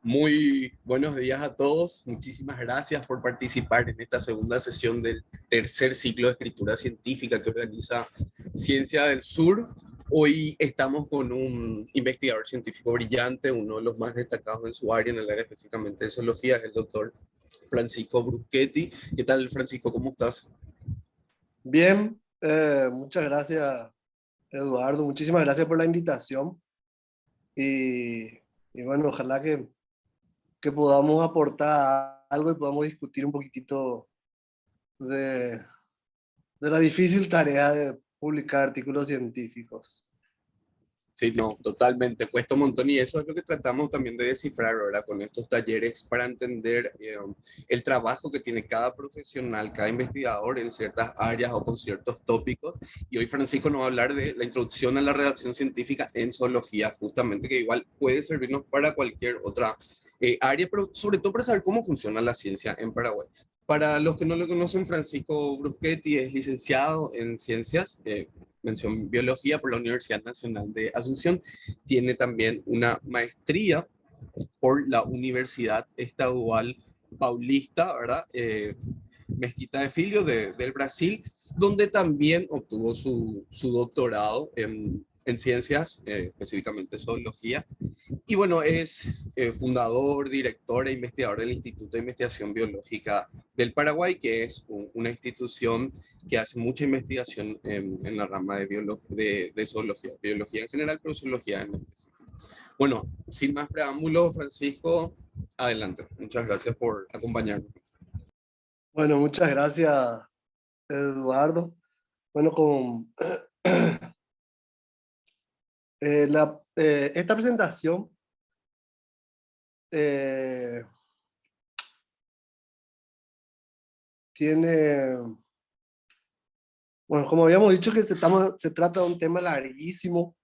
Muy buenos días a todos. Muchísimas gracias por participar en esta segunda sesión del tercer ciclo de escritura científica que organiza Ciencia del Sur. Hoy estamos con un investigador científico brillante, uno de los más destacados en su área, en el área específicamente de zoología, es el doctor Francisco Bruschetti. ¿Qué tal, Francisco? ¿Cómo estás? Bien, muchas gracias, Eduardo. Muchísimas gracias por la invitación. Y, y bueno, ojalá que podamos aportar algo y podamos discutir un poquitito de, de la difícil tarea de publicar artículos científicos. Sí, no, totalmente, cuesta un montón y eso es lo que tratamos también de descifrar ahora con estos talleres para entender el trabajo que tiene cada profesional, cada investigador en ciertas áreas o con ciertos tópicos. Y hoy Francisco nos va a hablar de la introducción a la redacción científica en zoología, justamente, que igual puede servirnos para cualquier otra área, pero sobre todo para saber cómo funciona la ciencia en Paraguay. Para los que no lo conocen, Francisco Bruschetti es licenciado en ciencias, mención biología por la Universidad Nacional de Asunción. Tiene también una maestría por la Universidad Estadual Paulista, ¿verdad? Mezquita de Filho del Brasil, donde también obtuvo su doctorado en ciencias, específicamente zoología. Y bueno, es fundador, director e investigador del Instituto de Investigación Biológica del Paraguay, que es una institución que hace mucha investigación en la rama de zoología, biología en general, pero zoología en específico. Bueno, sin más preámbulos, Francisco, adelante. Muchas gracias por acompañarnos. Bueno, muchas gracias, Eduardo. Bueno, esta presentación eh, tiene, bueno, como habíamos dicho que se trata de un tema larguísimo,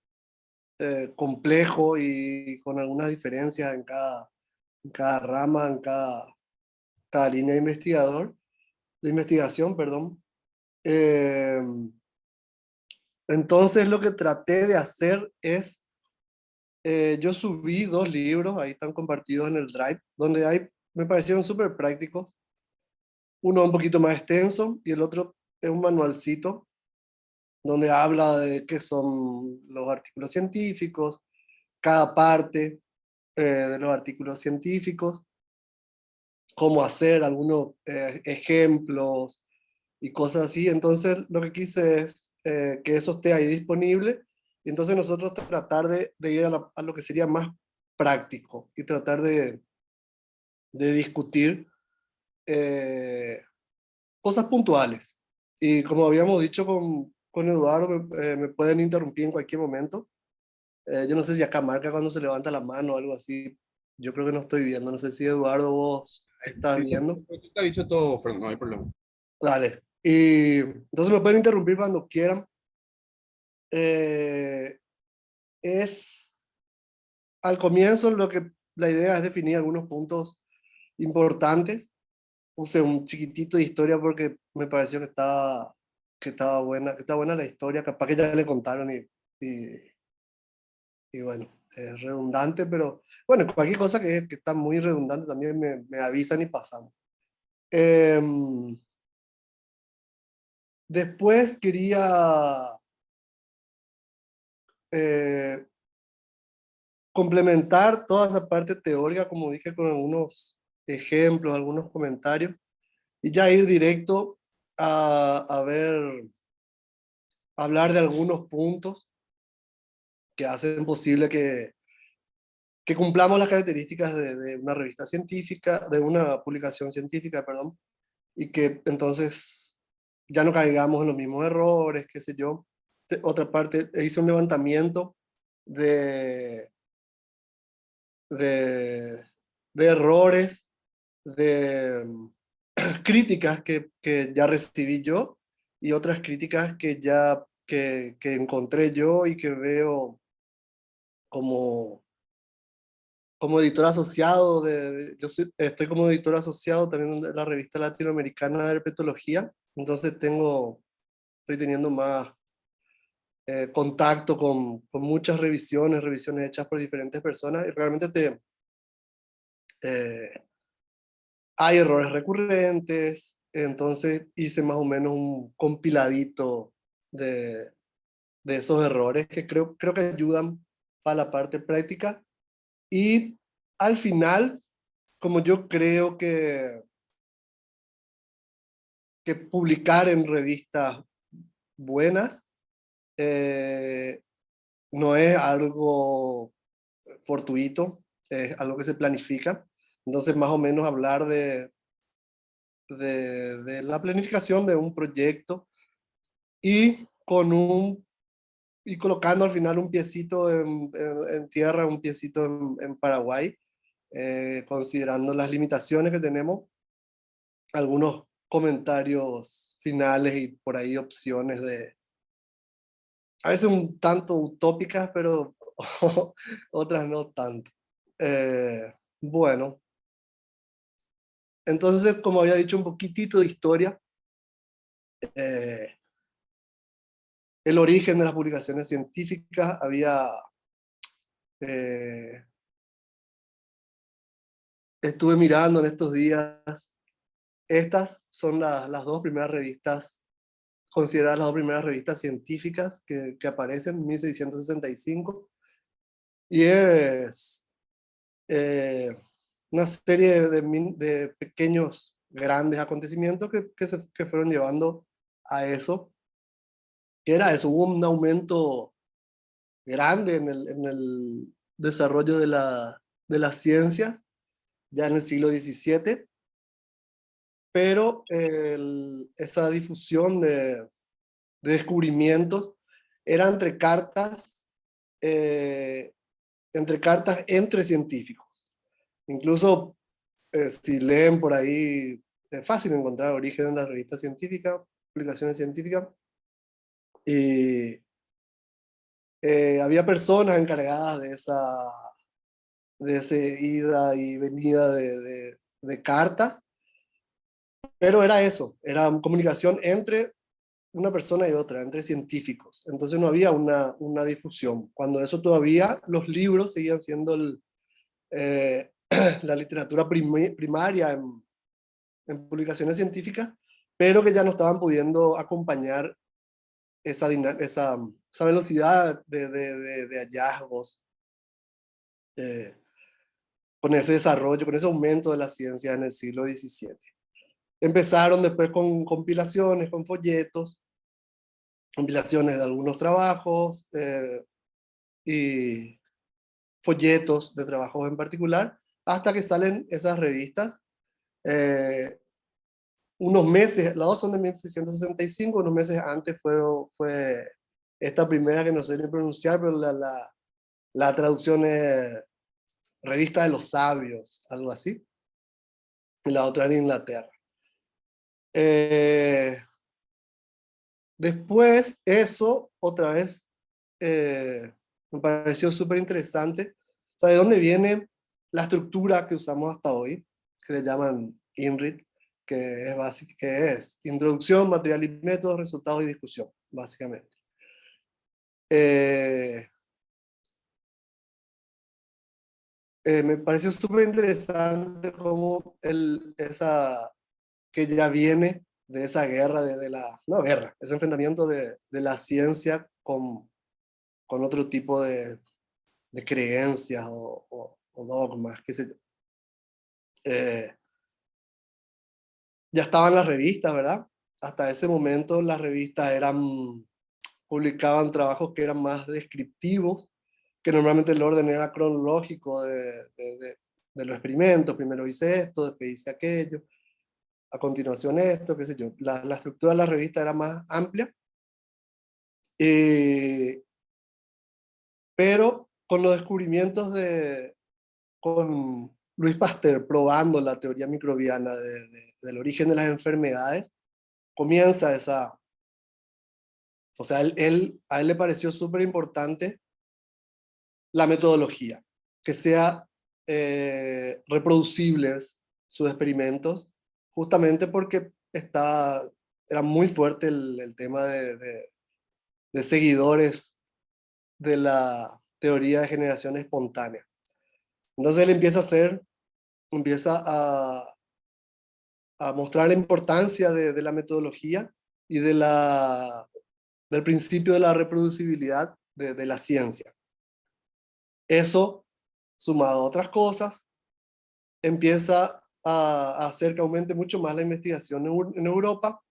complejo y con algunas diferencias en cada rama, cada línea de investigación, perdón. Eh, entonces lo que traté de hacer es, yo subí dos libros, ahí están compartidos en el Drive, donde me parecieron súper prácticos. Uno un poquito más extenso y el otro es un manualcito donde habla de qué son los artículos científicos, cada parte de los artículos científicos, cómo hacer algunos ejemplos y cosas así. Entonces, lo que quise es que eso esté ahí disponible y entonces nosotros tratar de ir a lo que sería más práctico y tratar de discutir eh, cosas puntuales. Y como habíamos dicho con Eduardo, me pueden interrumpir en cualquier momento. Yo no sé si acá marca cuando se levanta la mano o algo así. Yo creo que no estoy viendo. No sé si Eduardo vos estás Sí, sí, viendo. yo te aviso todo, Fernando, no hay problema. Dale. Y entonces me pueden interrumpir cuando quieran. Eh, es al comienzo la idea es definir algunos puntos importantes. Puse un chiquitito de historia porque me pareció que estaba buena la historia. Capaz que ya le contaron y, y bueno, es redundante, pero bueno, cualquier cosa que está muy redundante también me avisan y pasamos. Em, después quería eh, complementar toda esa parte teórica, como dije, con algunos ejemplos, algunos comentarios, y ya ir directo a ver, a hablar de algunos puntos que hacen posible que cumplamos las características de una revista científica, de una publicación científica, perdón, y que entonces ya no caigamos en los mismos errores, qué sé yo. Otra parte, hice un levantamiento de, de, de errores, de críticas que ya recibí yo y otras críticas que encontré yo y que veo como, como editor asociado estoy como editor asociado también de la revista latinoamericana de herpetología, entonces estoy teniendo más contacto con muchas revisiones hechas por diferentes personas y realmente Eh, Hay errores recurrentes, entonces hice más o menos un compiladito de, de esos errores que creo que ayudan para la parte práctica. Y al final, como yo creo que publicar en revistas buenas eh, no es algo fortuito, es algo que se planifica. Entonces, más o menos hablar de la planificación de un proyecto y y colocando al final un piecito en tierra, un piecito en Paraguay, considerando las limitaciones que tenemos, algunos comentarios finales y por ahí opciones a veces un tanto utópicas, pero otras no tanto. Bueno, entonces, como había dicho, un poquitito de historia. eh, el origen de las publicaciones científicas, eh, estuve mirando en estos días, estas son las dos primeras revistas, consideradas las dos primeras revistas científicas que aparecen en 1665, y es eh, una serie de pequeños, grandes acontecimientos que fueron llevando a eso, que era eso, hubo un aumento grande en el desarrollo de las ciencias, ya en el siglo XVII, pero esa difusión de descubrimientos era eh, entre cartas entre científicos. Incluso si leen por ahí, es fácil encontrar origen en la revista científica, publicaciones científicas, y había personas encargadas de ese ida y venida de cartas, pero era eso, era comunicación entre una persona y otra, entre científicos. Entonces no había una difusión. Cuando eso todavía los libros seguían siendo eh, la literatura primaria en publicaciones científicas, pero que ya no estaban pudiendo acompañar esa velocidad de hallazgos, eh, con ese desarrollo, con ese aumento de la ciencia en el siglo XVII. Empezaron después con compilaciones, con folletos, compilaciones de algunos trabajos y folletos de trabajos en particular, hasta que salen esas revistas. Eh, Unos meses, las dos son de 1665, unos meses antes fue esta primera que no sé ni pronunciar, pero la traducción es Revista de los Sabios, algo así, y la otra en Inglaterra. Eh, Después, eso, otra vez, me pareció súper interesante. O sea, ¿de dónde viene la estructura que usamos hasta hoy? Que le llaman INRIT, que es Introducción, Material y Métodos, Resultados y Discusión, básicamente. Eh, Me pareció súper interesante cómo que ya viene de esa guerra, no guerra, ese enfrentamiento de la ciencia con otro tipo de creencias o dogmas, qué sé yo. Eh, ya estaban las revistas, ¿verdad? Hasta ese momento las revistas publicaban trabajos que eran más descriptivos, que normalmente el orden era cronológico de los experimentos. Primero hice esto, después hice aquello, a continuación esto, qué sé yo. La estructura de la revista era más amplia, eh, pero con los descubrimientos con Luis Pasteur probando la teoría microbiana del origen de las enfermedades, comienza o sea, a él le pareció súper importante la metodología, que sea reproducibles sus experimentos, justamente porque era muy fuerte el tema de seguidores de la teoría de generación espontánea. Entonces él empieza a hacer empieza a mostrar la importancia de la metodología y del principio de la reproducibilidad de la ciencia. Eso, sumado a otras cosas, empieza a hacer que aumente mucho más la investigación en Europa.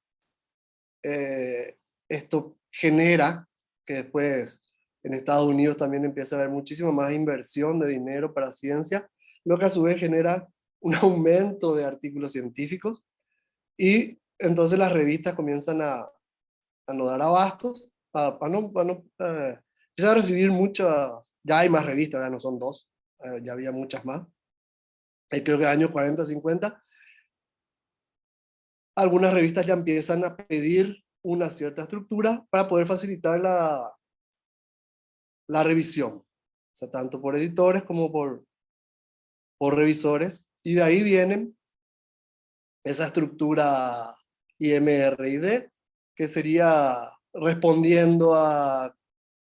Esto genera que después en Estados Unidos también empieza a haber muchísima más inversión de dinero para ciencia, lo que a su vez genera un aumento de artículos científicos y entonces las revistas comienzan a no dar abastos, empiezan a recibir muchas, ya hay más revistas, ya no son dos, ya había muchas más. Creo que en los años 40, 50, algunas revistas ya empiezan a pedir una cierta estructura para poder facilitar la revisión, o sea, tanto por editores como por revisores, y de ahí vienen esa estructura IMRID, que sería respondiendo a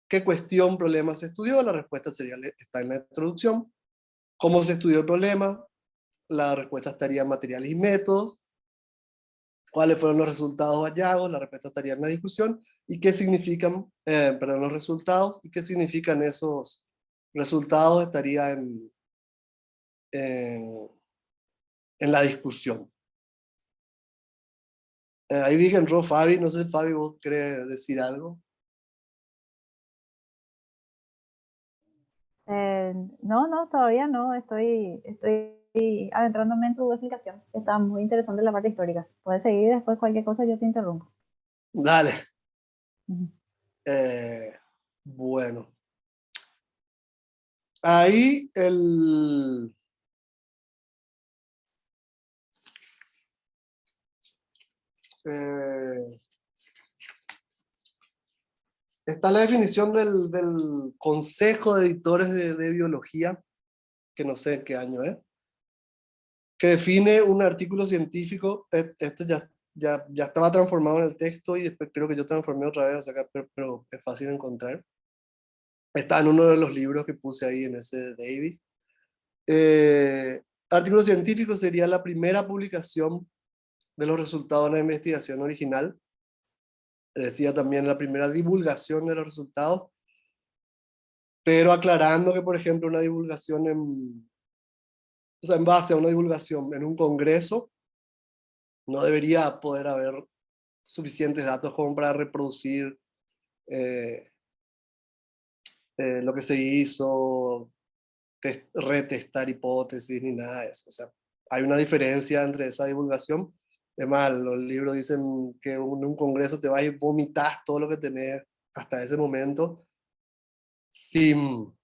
qué cuestión, problema se estudió. La respuesta sería, está en la introducción. ¿Cómo se estudió el problema? La respuesta estaría en materiales y métodos. ¿Cuáles fueron los resultados o hallazgos? La respuesta estaría en la discusión. ¿Y qué significan, perdón, los resultados? ¿Y qué significan esos resultados? Estaría en, en la discusión. Ahí vi que entró Fabi. No sé, Fabi, ¿vos querés decir algo? No, no, todavía no. Estoy adentrándome en tu explicación. Está muy interesante la parte histórica. Puedes seguir después cualquier cosa, yo te interrumpo. Dale. Ujú. Bueno. Ahí eh, está la definición del Consejo de Editores de Biología, que no sé qué año es, que define un artículo científico. Esto ya estaba transformado en el texto y después creo que yo transformé otra vez, o sea, pero es fácil encontrar. Está en uno de los libros que puse ahí en ese Davis. Artículo científico sería la primera publicación de los resultados de la investigación original. Decía también la primera divulgación de los resultados, pero aclarando que, por ejemplo, una divulgación o sea, en base a una divulgación en un congreso, no debería poder haber suficientes datos como para reproducir eh, lo que se hizo, retestar hipótesis ni nada de eso. O sea, hay una diferencia entre esa divulgación. Además, los libros dicen que en un congreso te vas y vomitas todo lo que tenés hasta ese momento sin,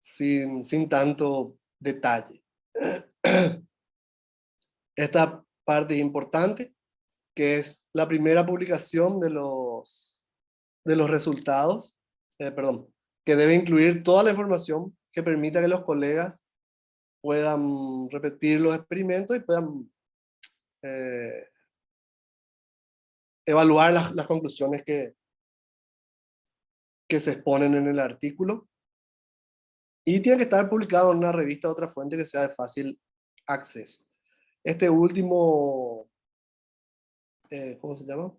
sin tanto detalle. Esta parte es importante, que es la primera publicación de los resultados, perdón, que debe incluir toda la información que permita que los colegas puedan repetir los experimentos y puedan eh, evaluar las conclusiones que se exponen en el artículo. Y tiene que estar publicado en una revista o otra fuente que sea de fácil acceso. Este último, ¿cómo se llama?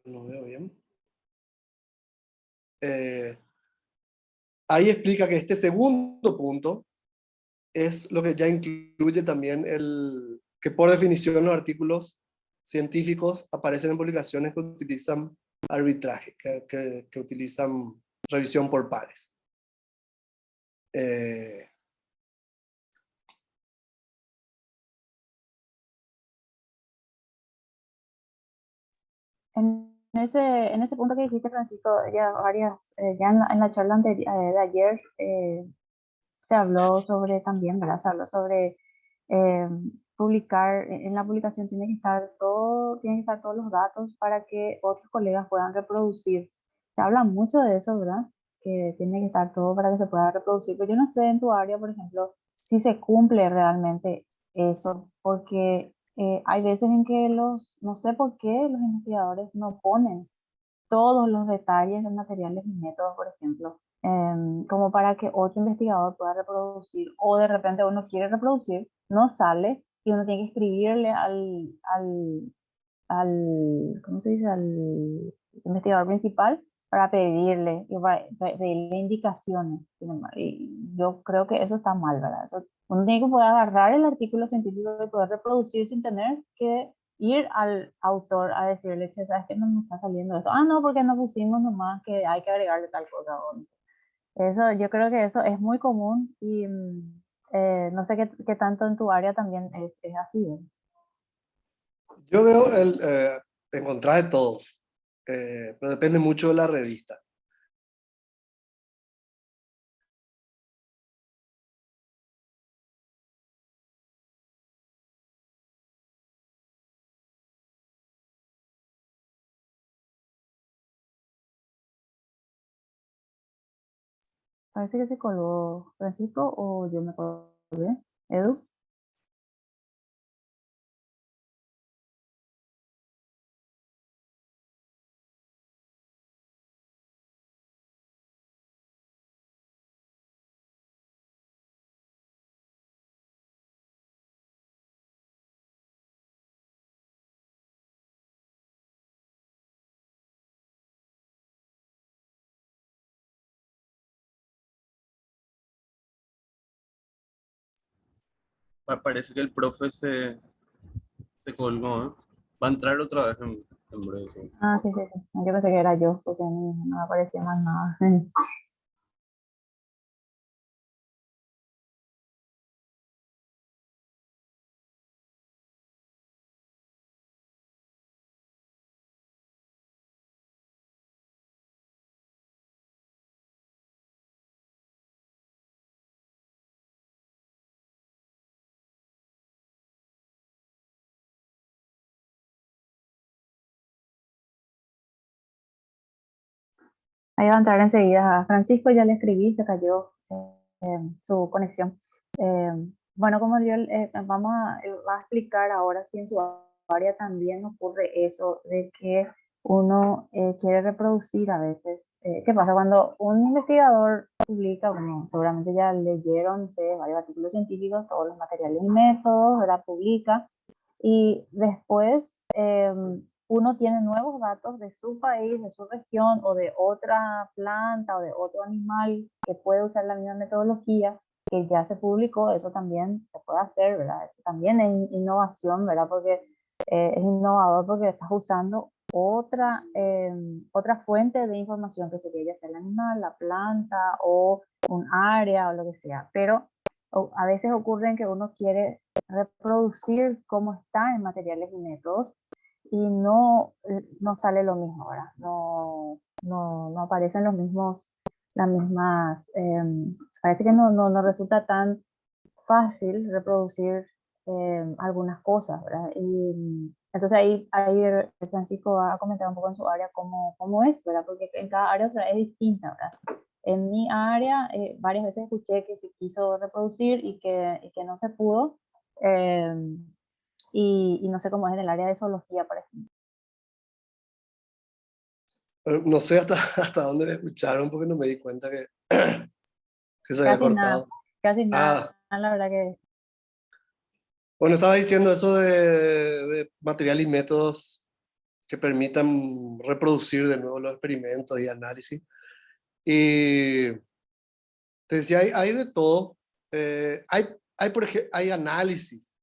No veo bien. Ahí explica que este segundo punto es lo que ya incluye también que por definición los artículos científicos aparecen en publicaciones que utilizan arbitraje, que utilizan revisión por pares. En ese punto que dijiste, Francisco, ya en la charla de ayer se habló sobre también, ¿verdad? Se habló sobre eh, publicar, en la publicación tienen que estar todos los datos para que otros colegas puedan reproducir. Se habla mucho de eso, ¿verdad? Que tiene que estar todo para que se pueda reproducir. Pero yo no sé en tu área, por ejemplo, si se cumple realmente eso, porque hay veces en que no sé por qué los investigadores no ponen todos los detalles de materiales y métodos, por ejemplo. como para que otro investigador pueda reproducir, o de repente uno quiere reproducir, no sale, y uno tiene que escribirle ¿cómo se dice? Al investigador principal para pedirle, y para pedirle indicaciones. Y yo creo que eso está mal, ¿verdad? Uno tiene que poder agarrar el artículo científico y poder reproducir sin tener que ir al autor a decirle, che, ¿sabes qué no me está saliendo esto? Ah, no, porque no pusimos nomás que hay que agregarle tal cosa. Eso, yo creo que eso es muy común y no sé qué tanto en tu área también es así, ¿eh? Yo veo encontrar de todo, pero depende mucho de la revista. Parece que se colgó Francisco o yo me colgué. Edu. Parece que el profe se colgó, ¿eh? Va a entrar otra vez en breve. Sí. Ah, sí, sí, sí. Yo pensé que era yo, porque a mí no me aparecía más nada. Ahí va a entrar enseguida. A Francisco ya le escribí, se cayó su conexión. Eh, bueno, como yo va a explicar ahora si en su área también ocurre eso, de que uno quiere reproducir a veces. ¿Qué pasa? Cuando un investigador publica, bueno, seguramente ya leyeron ustedes varios artículos científicos, todos los materiales y métodos, ¿verdad? Publica. Y después uno tiene nuevos datos de su país, de su región o de otra planta o de otro animal que puede usar la misma metodología que ya se publicó. Eso también se puede hacer, ¿verdad? Eso también es innovación, ¿verdad? Porque es innovador porque estás usando otra fuente de información que sería ya sea el animal, la planta o un área o lo que sea. Pero a veces ocurre que uno quiere reproducir cómo está en materiales y métodos y no sale lo mismo, ¿verdad? No aparecen las mismas, parece que no resulta tan fácil reproducir algunas cosas, ¿verdad? Y entonces ahí Francisco va a comentar un poco en su área cómo es, ¿verdad? Porque en cada área otra es distinta, ¿verdad? En mi área varias veces escuché que se quiso reproducir y que no se pudo, eh, y no sé cómo es en el área de zoología, por ejemplo. Pero no sé hasta, hasta dónde me escucharon porque no me di cuenta que se había Casi nada, cortado. casi Ah, nada, la verdad que bueno, estaba diciendo eso de material y métodos que permitan reproducir de nuevo los experimentos y análisis. Y te decía, hay de todo. Por ejemplo, hay análisis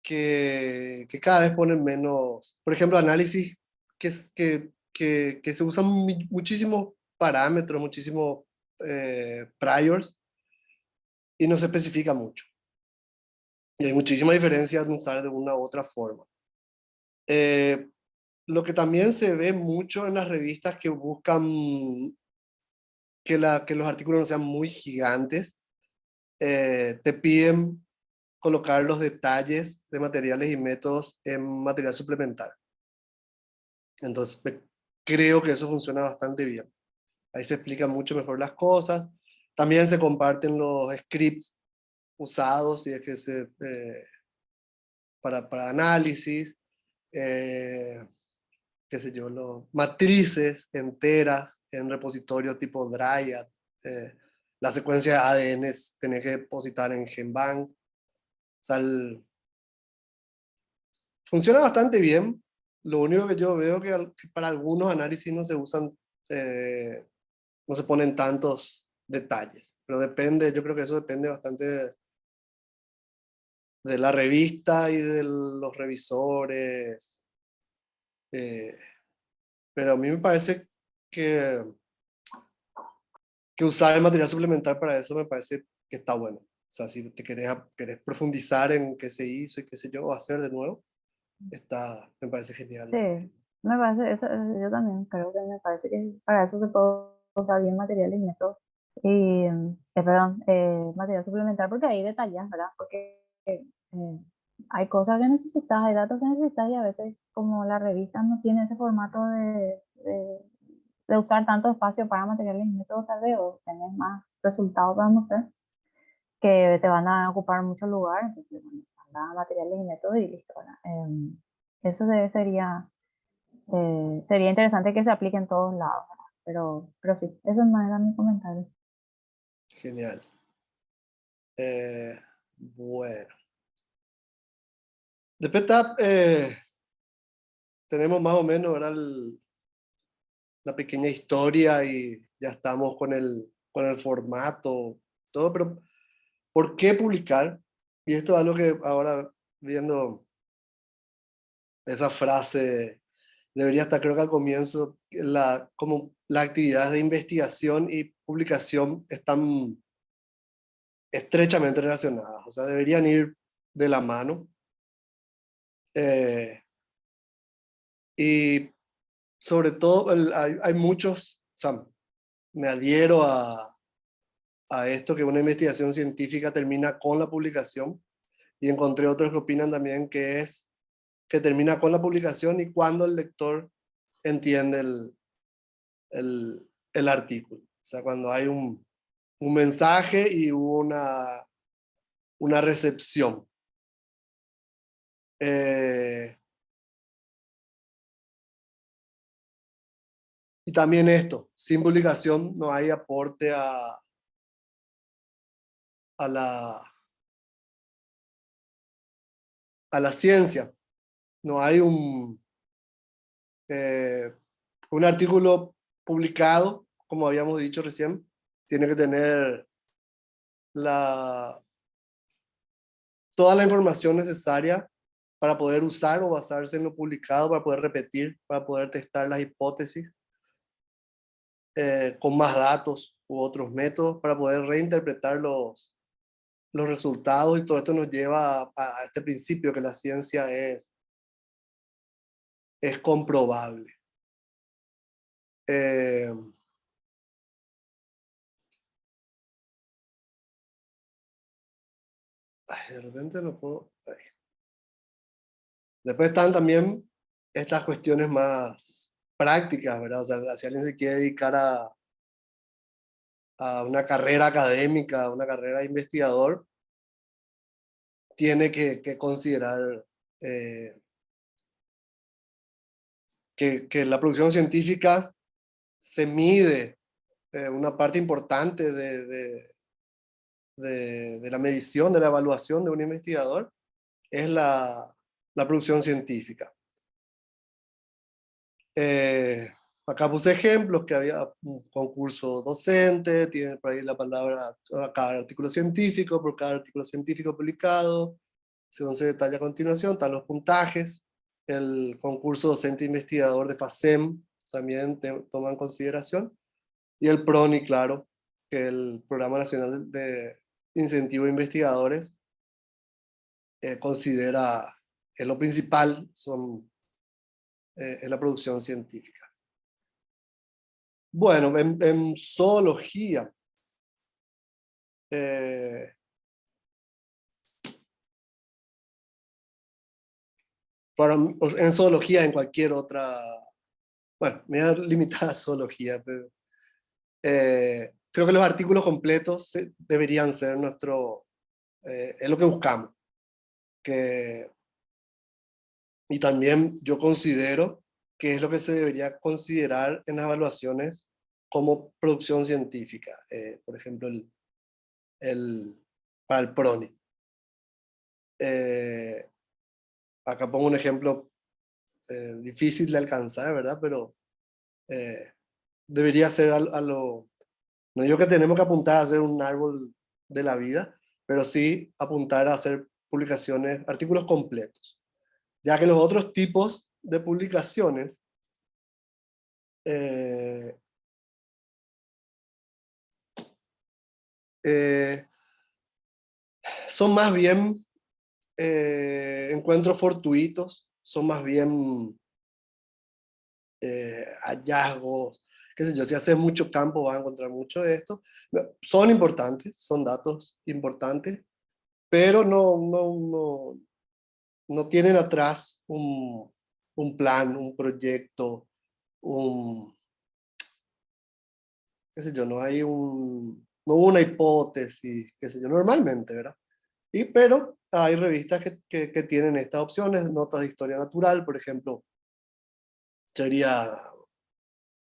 que cada vez ponen menos, por ejemplo, análisis que se usan muchísimos parámetros, muchísimos priors y no se especifica mucho. Y hay muchísima diferencia en usar de una u otra forma. Eh, lo que también se ve mucho en las revistas que buscan que los artículos no sean muy gigantes, te piden colocar los detalles de materiales y métodos en material suplementario. Entonces, creo que eso funciona bastante bien. Ahí se explican mucho mejor las cosas. También se comparten los scripts usados y es que para análisis. qué sé yo, matrices enteras en repositorios tipo Dryad. La secuencia de ADN tenés que depositar en GenBank. O sea, funciona bastante bien. Lo único que yo veo que para algunos análisis no se usan, no se ponen tantos detalles. Pero depende, yo creo que eso depende bastante de la revista y de los revisores. Pero a mí me parece que, que usar el material suplemental para eso me parece que está bueno. O sea, si te querés profundizar en qué se hizo y qué sé yo, o hacer de nuevo, me parece genial. Sí, me parece, eso, yo también creo que me parece que para eso se puede usar bien materiales y métodos. Y, perdón, material suplemental, porque ahí detallas, ¿verdad? Porque hay cosas que necesitas, hay datos que necesitas y a veces como la revista no tiene ese formato de usar tanto espacio para materiales y métodos, tal vez, o tener más resultados para mostrar, que te van a ocupar mucho lugar, entonces, bueno, manda materiales y métodos y listo, ¿verdad? Eso sería interesante que se aplique en todos lados, ¿verdad? Pero sí, eso no era mi comentario. Genial. Bueno. Después tenemos más o menos, ¿verdad? La pequeña historia y ya estamos con el formato, todo, pero ¿por qué publicar? Y esto es algo que ahora viendo esa frase, debería estar creo que al comienzo, como las actividades de investigación y publicación están estrechamente relacionadas, o sea, deberían ir de la mano. Y sobre todo, hay muchos, o sea, me adhiero a esto, que una investigación científica termina con la publicación, y encontré otros que opinan también que termina con la publicación y cuando el lector entiende el artículo. O sea, cuando hay un mensaje y una recepción. Y también esto, sin publicación no hay aporte a la ciencia. No hay un artículo publicado, como habíamos dicho recién, tiene que tener toda la información necesaria para poder usar o basarse en lo publicado, para poder repetir, para poder testar las hipótesis con más datos u otros métodos, para poder reinterpretar los resultados, y todo esto nos lleva a este principio que la ciencia es comprobable. Eh, de repente no puedo... Después están también estas cuestiones más prácticas, ¿verdad? O sea, si alguien se quiere dedicar a una carrera académica, a una carrera de investigador, tiene que considerar que la producción científica se mide, una parte importante de la medición, de la evaluación de un investigador, es la producción científica. Acá puse ejemplos, que había un concurso docente, tiene por ahí la palabra cada artículo científico, por cada artículo científico publicado, según se detalla a continuación, están los puntajes, el concurso docente investigador de FACEM también toma en consideración, y el PRONI, claro, que el Programa Nacional de Incentivo a Investigadores considera, es lo principal, es la producción científica. Bueno, en zoología, en zoología, en cualquier otra, bueno, me voy a limitar a zoología, pero creo que los artículos completos deberían ser es lo que buscamos. Y también yo considero qué es lo que se debería considerar en las evaluaciones como producción científica. Por ejemplo, para el PRONI. Acá pongo un ejemplo difícil de alcanzar, ¿verdad? Pero debería ser a lo... No digo que tenemos que apuntar a hacer un árbol de la vida, pero sí apuntar a hacer publicaciones, artículos completos. Ya que los otros tipos de publicaciones son más bien encuentros fortuitos, son más bien hallazgos, qué sé yo, si haces mucho campo vas a encontrar mucho de esto. Son importantes, son datos importantes, pero no tienen atrás un plan, un proyecto, qué sé yo, no hubo una hipótesis, qué sé yo, normalmente, ¿verdad? Pero hay revistas que tienen estas opciones, notas de historia natural, por ejemplo, sería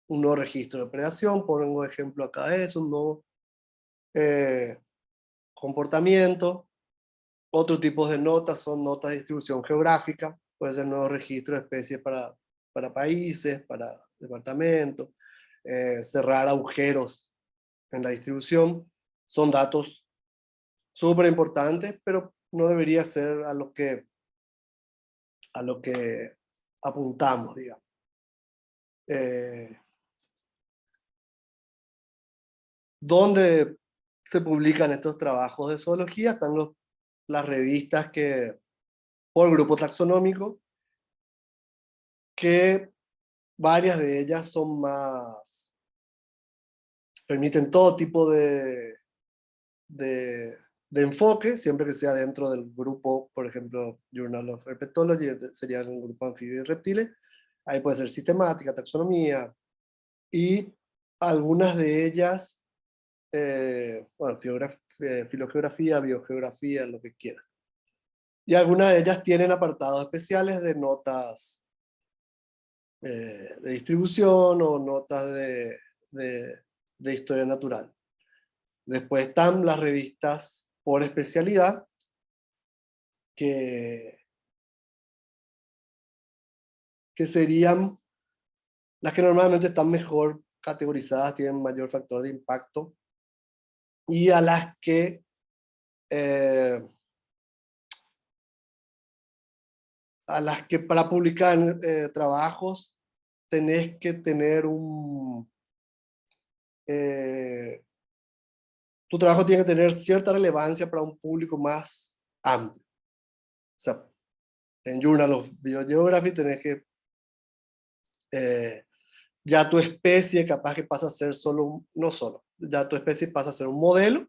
un nuevo registro de predación, pongo ejemplo acá, es un nuevo eh, comportamiento. Otro tipo de notas son notas de distribución geográfica, puede ser nuevo registro de especies para países, para departamentos, cerrar agujeros en la distribución. Son datos súper importantes, pero no debería ser a lo que apuntamos, digamos. ¿Dónde se publican estos trabajos de zoología? Están las revistas por grupo taxonómico, que varias de ellas son permiten todo tipo de enfoque, siempre que sea dentro del grupo, por ejemplo, Journal of Herpetology, sería el grupo anfibios y reptiles. Ahí puede ser sistemática, taxonomía, y algunas de ellas, bueno, filogeografía, biogeografía, lo que quieras. Y algunas de ellas tienen apartados especiales de notas de distribución o notas de historia natural. Después están las revistas por especialidad, que serían las que normalmente están mejor categorizadas, tienen mayor factor de impacto, y a las que para publicar trabajos tenés que tener tu trabajo tiene que tener cierta relevancia para un público más amplio. O sea, en Journal of Biogeography tenés que ya tu especie capaz que pasa a ser ya tu especie pasa a ser un modelo,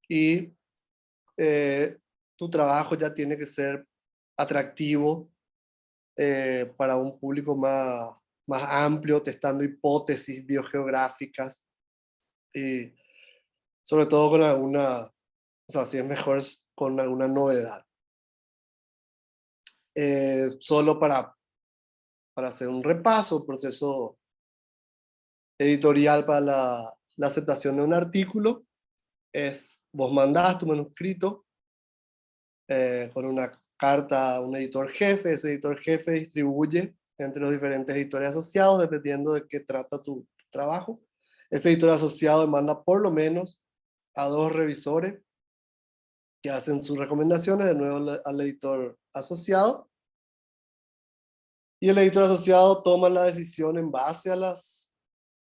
y tu trabajo ya tiene que ser atractivo para un público más amplio, testando hipótesis biogeográficas, y sobre todo con alguna, o sea, si es mejor con alguna novedad. Solo para hacer un repaso, el proceso editorial para la aceptación de un artículo es: vos mandás tu manuscrito con una carta a un editor jefe, ese editor jefe distribuye entre los diferentes editores asociados dependiendo de qué trata tu trabajo. Ese editor asociado manda por lo menos a 2 revisores que hacen sus recomendaciones de nuevo al editor asociado, y el editor asociado toma la decisión en base a las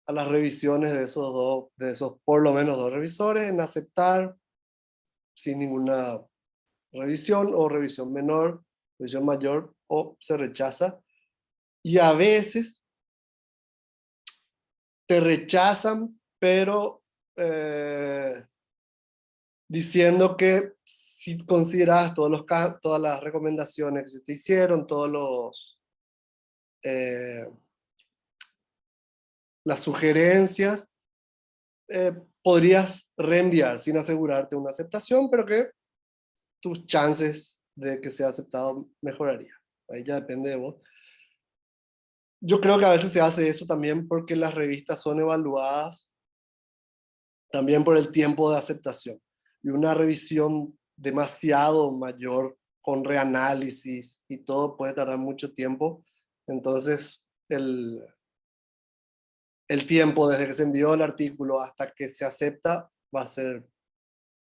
revisiones de esos por lo menos 2 revisores, en aceptar sin ninguna revisión o revisión menor, revisión mayor, o se rechaza. Y a veces te rechazan, pero diciendo que si consideras todas las recomendaciones que se te hicieron, las sugerencias, podrías reenviar sin asegurarte una aceptación, pero que tus chances de que sea aceptado mejoraría. Ahí ya depende de vos. yo creo que a veces se hace eso también porque las revistas son evaluadas también por el tiempo de aceptación. Y una revisión demasiado mayor, con reanálisis y todo, puede tardar mucho tiempo. Entonces, el tiempo desde que se envió el artículo hasta que se acepta va a ser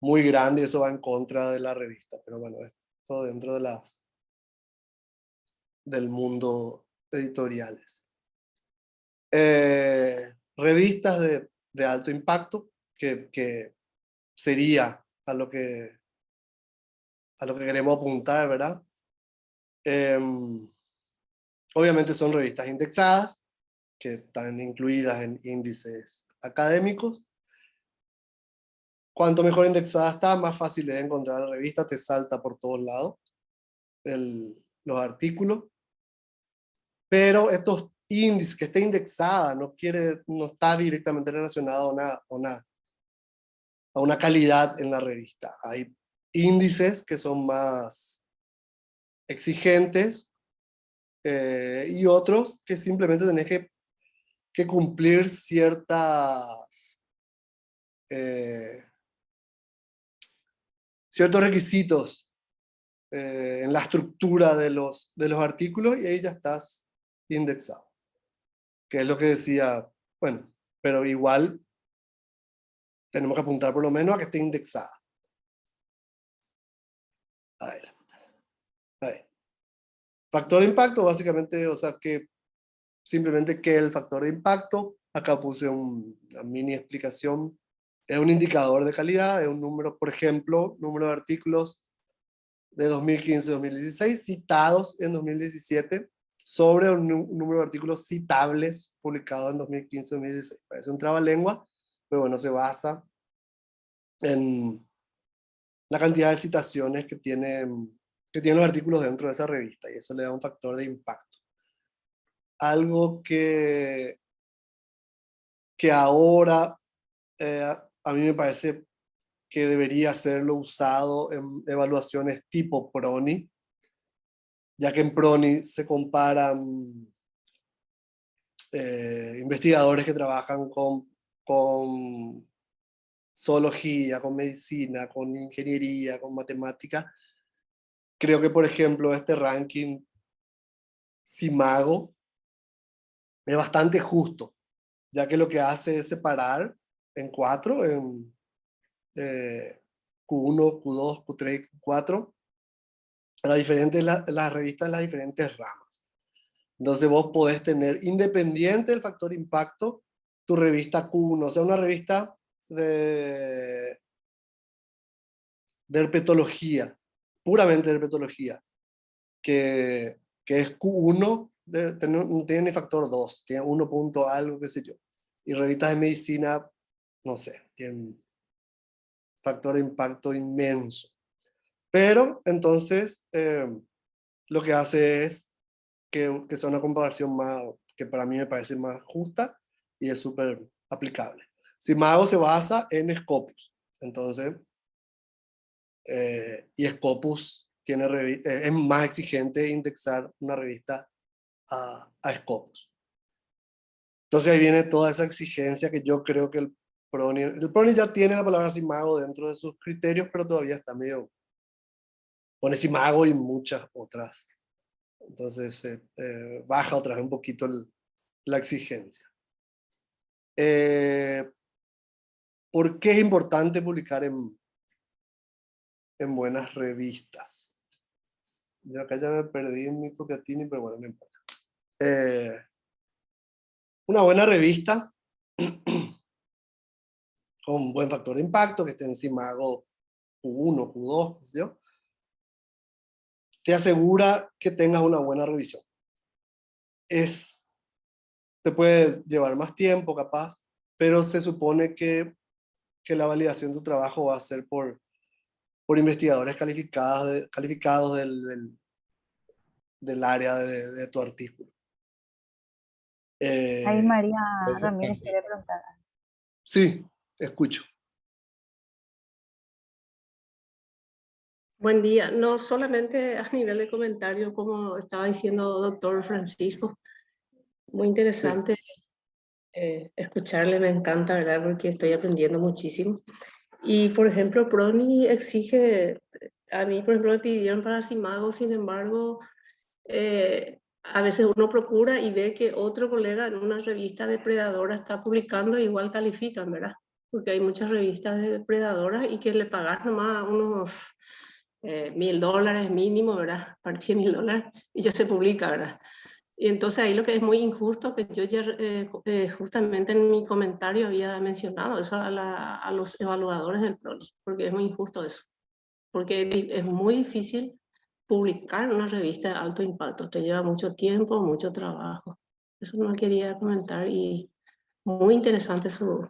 muy grande y eso va en contra de la revista. Pero bueno, esto dentro de del mundo editoriales. Revistas de alto impacto, que sería a lo que queremos apuntar, ¿verdad? Obviamente son revistas indexadas, que están incluidas en índices académicos. Cuanto mejor indexada está, más fácil es encontrar la revista, te salta por todos lados los artículos. Pero estos índices, que esté indexada, no está directamente relacionado a una calidad en la revista. Hay índices que son más exigentes y otros que simplemente tenés que cumplir ciertos requisitos en la estructura de los artículos y ahí ya estás indexado. Que es lo que decía, bueno, pero igual tenemos que apuntar por lo menos a que esté indexada. A ver. Factor de impacto, básicamente, o sea, que simplemente que el factor de impacto, acá puse una mini explicación, es un indicador de calidad, es un número, por ejemplo, número de artículos de 2015-2016 citados en 2017 sobre un número de artículos citables publicados en 2015-2016. Parece un trabalengua, pero bueno, se basa en la cantidad de citaciones que tienen los artículos dentro de esa revista, y eso le da un factor de impacto. Algo que ahora a mí me parece que debería serlo usado en evaluaciones tipo PRONI, ya que en PRONI se comparan investigadores que trabajan con zoología, con medicina, con ingeniería, con matemática. Creo que, por ejemplo, este ranking CIMAGO es bastante justo, ya que lo que hace es separar en 4, en Q1, Q2, Q3, Q4, las revistas de las diferentes ramas. Entonces vos podés tener, independiente del factor impacto, tu revista Q1, o sea, una revista de herpetología, puramente de herpetología, que es Q1, no tiene ni factor 2, tiene 1 punto algo, qué sé yo. Y revistas de medicina, no sé, tienen factor de impacto inmenso. Pero entonces lo que hace es que sea una comparación más, que para mí me parece más justa y es súper aplicable. CIMAGO se basa en Scopus. Entonces, y Scopus es más exigente indexar una revista a Scopus. Entonces ahí viene toda esa exigencia que yo creo que el PRONI ya tiene la palabra CIMAGO dentro de sus criterios, pero todavía está medio, pone CIMAGO y muchas otras. Entonces baja otra vez un poquito la exigencia. ¿Por qué es importante publicar en buenas revistas? Yo acá ya me perdí en mi copiatini, pero bueno, no importa. Una buena revista con buen factor de impacto, que esté encima hago Q1, Q2, ¿sí? Te asegura que tengas una buena revisión. Te puede llevar más tiempo, capaz, pero se supone que la validación de tu trabajo va a ser por investigadores calificados del área de tu artículo. Ahí María Entonces, Ramírez quiere preguntar. Sí, escucho. Buen día. No solamente a nivel de comentario, como estaba diciendo doctor Francisco, Muy interesante escucharle, me encanta, ¿verdad? Porque estoy aprendiendo muchísimo. Y, por ejemplo, Prony exige, a mí, por ejemplo, me pidieron para Simago, sin embargo, a veces uno procura y ve que otro colega en una revista depredadora está publicando, igual califican, ¿verdad? Porque hay muchas revistas depredadoras y que le pagas nomás unos $1000 mínimo, ¿verdad? Partí $1000 y ya se publica, ¿verdad? Y entonces ahí lo que es muy injusto, que yo ya justamente en mi comentario había mencionado eso a los evaluadores del PRONI, porque es muy injusto eso, porque es muy difícil publicar en una revista de alto impacto, te lleva mucho tiempo, mucho trabajo. Eso no quería comentar y muy interesante su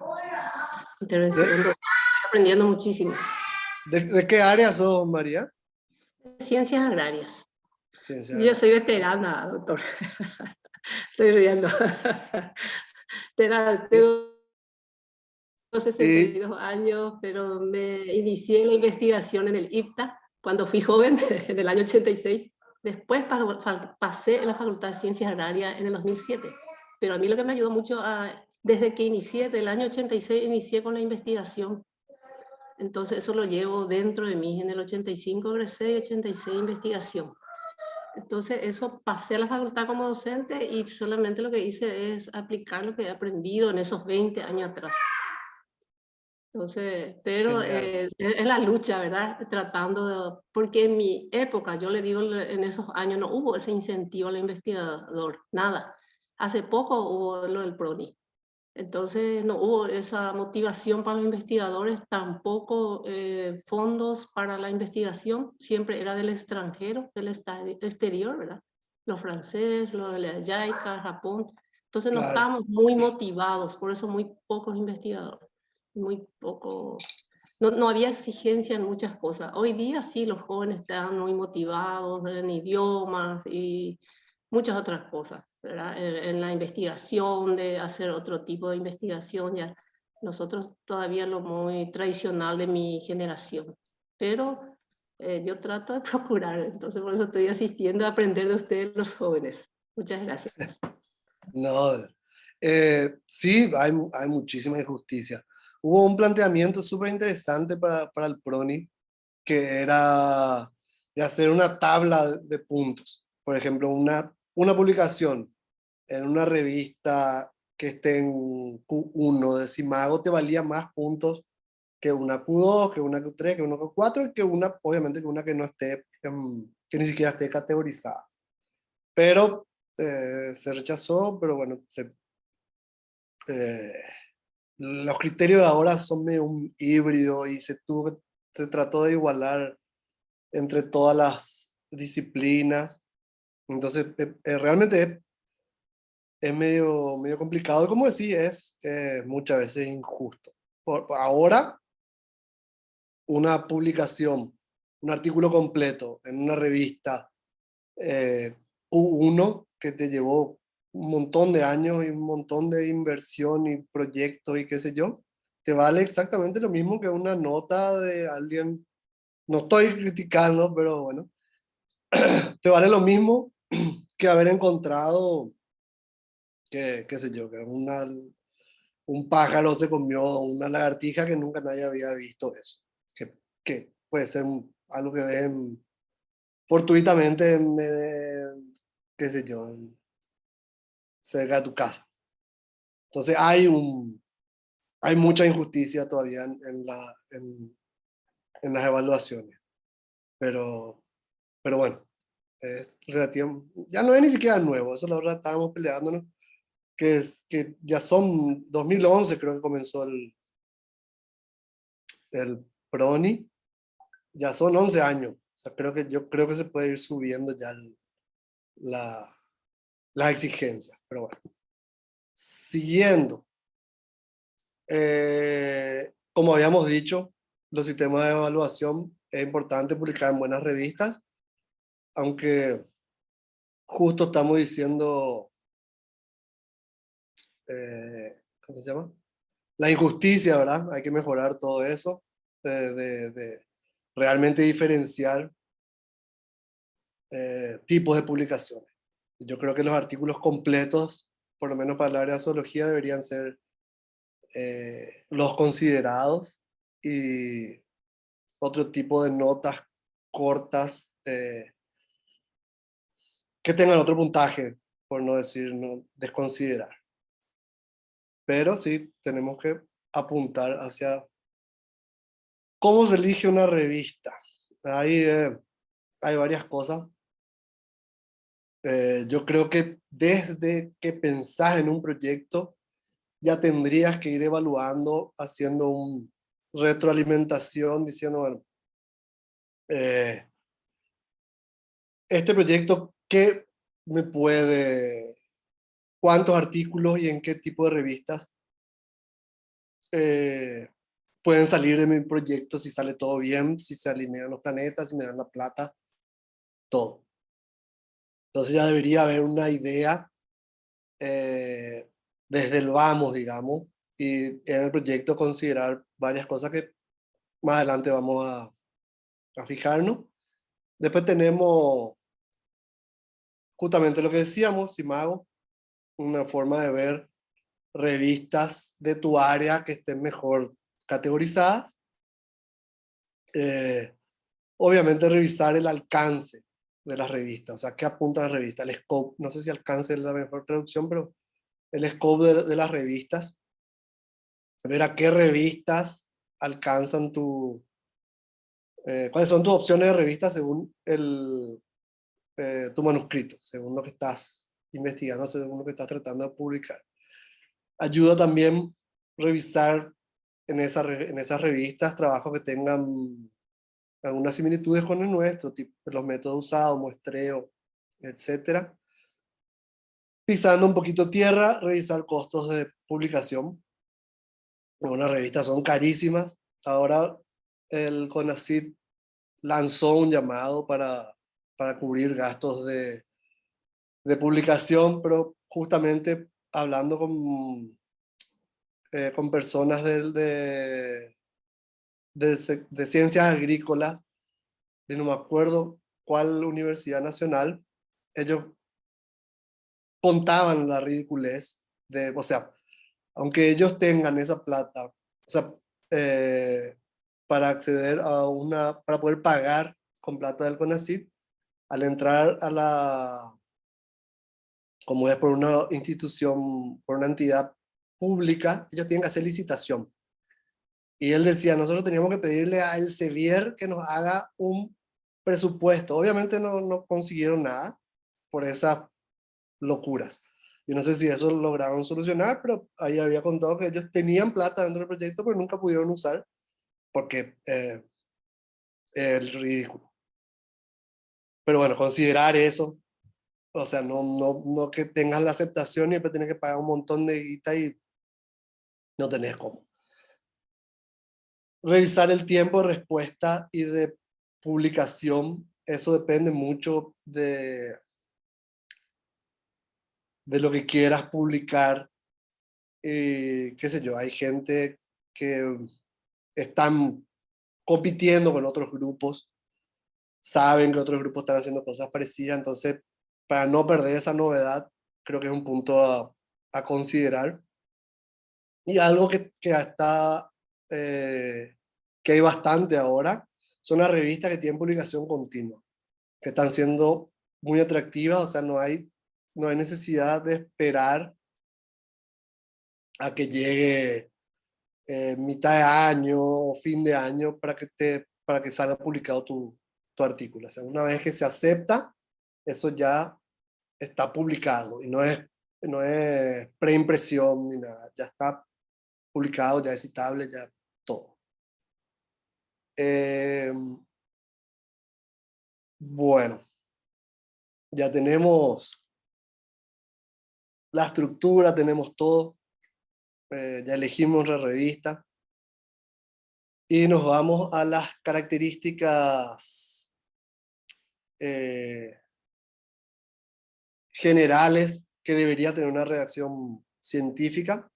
intervención, estoy aprendiendo muchísimo. ¿De qué área sos, María? Ciencias agrarias. Ciencias Yo soy agrarias. veterana, doctor. Estoy riendo. Tengo Y 62 años, pero me inicié la investigación en el IPTA cuando fui joven, en el año 86. Después pasé en la Facultad de Ciencias Agrarias en el 2007. Pero a mí lo que me ayudó mucho, desde que inicié, del año 86, inicié con la investigación. Entonces eso lo llevo dentro de mí. En el 85 egresé y 86 investigación. Entonces eso pasé a la facultad como docente y solamente lo que hice es aplicar lo que he aprendido en esos 20 años atrás. Entonces, pero es la lucha, ¿verdad? Tratando de, porque en mi época, yo le digo, en esos años no hubo ese incentivo al investigador, nada. Hace poco hubo lo del PRONI. Entonces no hubo esa motivación para los investigadores, tampoco fondos para la investigación, siempre era del extranjero, del exterior, ¿verdad? Los franceses, los de la JICA, Japón. Entonces no claro, estábamos muy motivados, por eso muy pocos investigadores, muy poco, no había exigencia en muchas cosas. Hoy día sí, los jóvenes están muy motivados en idiomas y muchas otras cosas, ¿verdad? En la investigación, de hacer otro tipo de investigación, ya nosotros todavía lo muy tradicional de mi generación, pero yo trato de procurar, entonces por eso estoy asistiendo a aprender de ustedes los jóvenes. Muchas gracias. no. Sí, hay muchísima injusticia. Hubo un planteamiento súper interesante para el PRONI, que era de hacer una tabla de puntos. Por ejemplo, una publicación en una revista que esté en Q1 de Simago te valía más puntos que una Q2, que una Q3, que una Q4, y que una, obviamente, que una que no esté, que ni siquiera esté categorizada. Pero se rechazó, pero bueno, eh, los criterios de ahora son medio un híbrido y se trató de igualar entre todas las disciplinas. Entonces, realmente es medio complicado. Como decís, es muchas veces injusto. Ahora, una publicación, un artículo completo en una revista uno que te llevó un montón de años y un montón de inversión y proyectos y qué sé yo, te vale exactamente lo mismo que una nota de alguien, no estoy criticando, pero bueno, te vale lo mismo que haber encontrado, qué sé yo, que un pájaro se comió una lagartija que nunca nadie había visto eso, que puede ser algo que ven fortuitamente qué sé yo, cerca de tu casa. Entonces hay mucha injusticia todavía en las evaluaciones, pero bueno, es relativo, ya no es ni siquiera nuevo, eso la verdad estábamos peleándonos, que ya son 2011 creo que comenzó el PRONI, ya son 11 años, o sea, yo creo que se puede ir subiendo ya la, las exigencias, pero bueno. Siguiendo, como habíamos dicho, los sistemas de evaluación es importante publicar en buenas revistas, aunque justo estamos diciendo, ¿cómo se llama? La injusticia, ¿verdad? Hay que mejorar todo eso, de realmente diferenciar tipos de publicaciones. Yo creo que los artículos completos, por lo menos para el área de zoología, deberían ser los considerados y otro tipo de notas cortas que tengan otro puntaje, por no decir no desconsiderar. Pero sí, tenemos que apuntar hacia cómo se elige una revista. Ahí hay varias cosas. Yo creo que desde que pensás en un proyecto, ya tendrías que ir evaluando, haciendo una retroalimentación, diciendo, bueno, este proyecto, ¿qué me puede, cuántos artículos y en qué tipo de revistas pueden salir de mi proyecto, si sale todo bien, si se alinean los planetas, si me dan la plata, todo. Entonces ya debería haber una idea desde el vamos, digamos, y en el proyecto considerar varias cosas que más adelante vamos a fijarnos. Después tenemos justamente lo que decíamos, Simago, una forma de ver revistas de tu área que estén mejor categorizadas. Obviamente revisar el alcance de las revistas, o sea, qué apunta la revista, el scope, no sé si alcance es la mejor traducción, pero el scope de las revistas, ver a qué revistas alcanzan cuáles son tus opciones de revistas según tu manuscrito, según lo que estás investigando, según lo que estás tratando de publicar. Ayuda también revisar en esas revistas trabajos que tengan algunas similitudes con el nuestro, tipo los métodos usados, muestreo, etcétera. Pisando un poquito tierra, revisar costos de publicación. Unas revistas son carísimas. Ahora el CONACYT lanzó un llamado para cubrir gastos de publicación, pero justamente hablando con personas de ciencias agrícolas, y no me acuerdo cuál universidad nacional, ellos contaban la ridiculez o sea, aunque ellos tengan esa plata, o sea, para acceder para poder pagar con plata del CONACYT, al entrar como es por una institución, por una entidad pública, ellos tienen que hacer licitación. Y él decía, nosotros teníamos que pedirle a Elsevier que nos haga un presupuesto. Obviamente no consiguieron nada por esas locuras. Yo no sé si eso lo lograron solucionar, pero ahí había contado que ellos tenían plata dentro del proyecto, pero nunca pudieron usar porque el ridículo. Pero bueno, considerar eso, o sea, no que tengas la aceptación y después tienes que pagar un montón de guita y no tenés cómo. Revisar el tiempo de respuesta y de publicación, eso depende mucho de lo que quieras publicar. Qué sé yo, hay gente que están compitiendo con otros grupos, saben que otros grupos están haciendo cosas parecidas, entonces para no perder esa novedad, creo que es un punto a considerar. Y algo que hay bastante ahora, son las revistas que tienen publicación continua, que están siendo muy atractivas, o sea, no hay necesidad de esperar a que llegue mitad de año o fin de año para que salga publicado tu artículo. O sea, una vez que se acepta, eso ya está publicado y no es preimpresión ni nada, ya está publicado, ya es citable, ya todo. Bueno, ya tenemos la estructura, tenemos todo, ya elegimos la revista y nos vamos a las características generales que debería tener una redacción científica,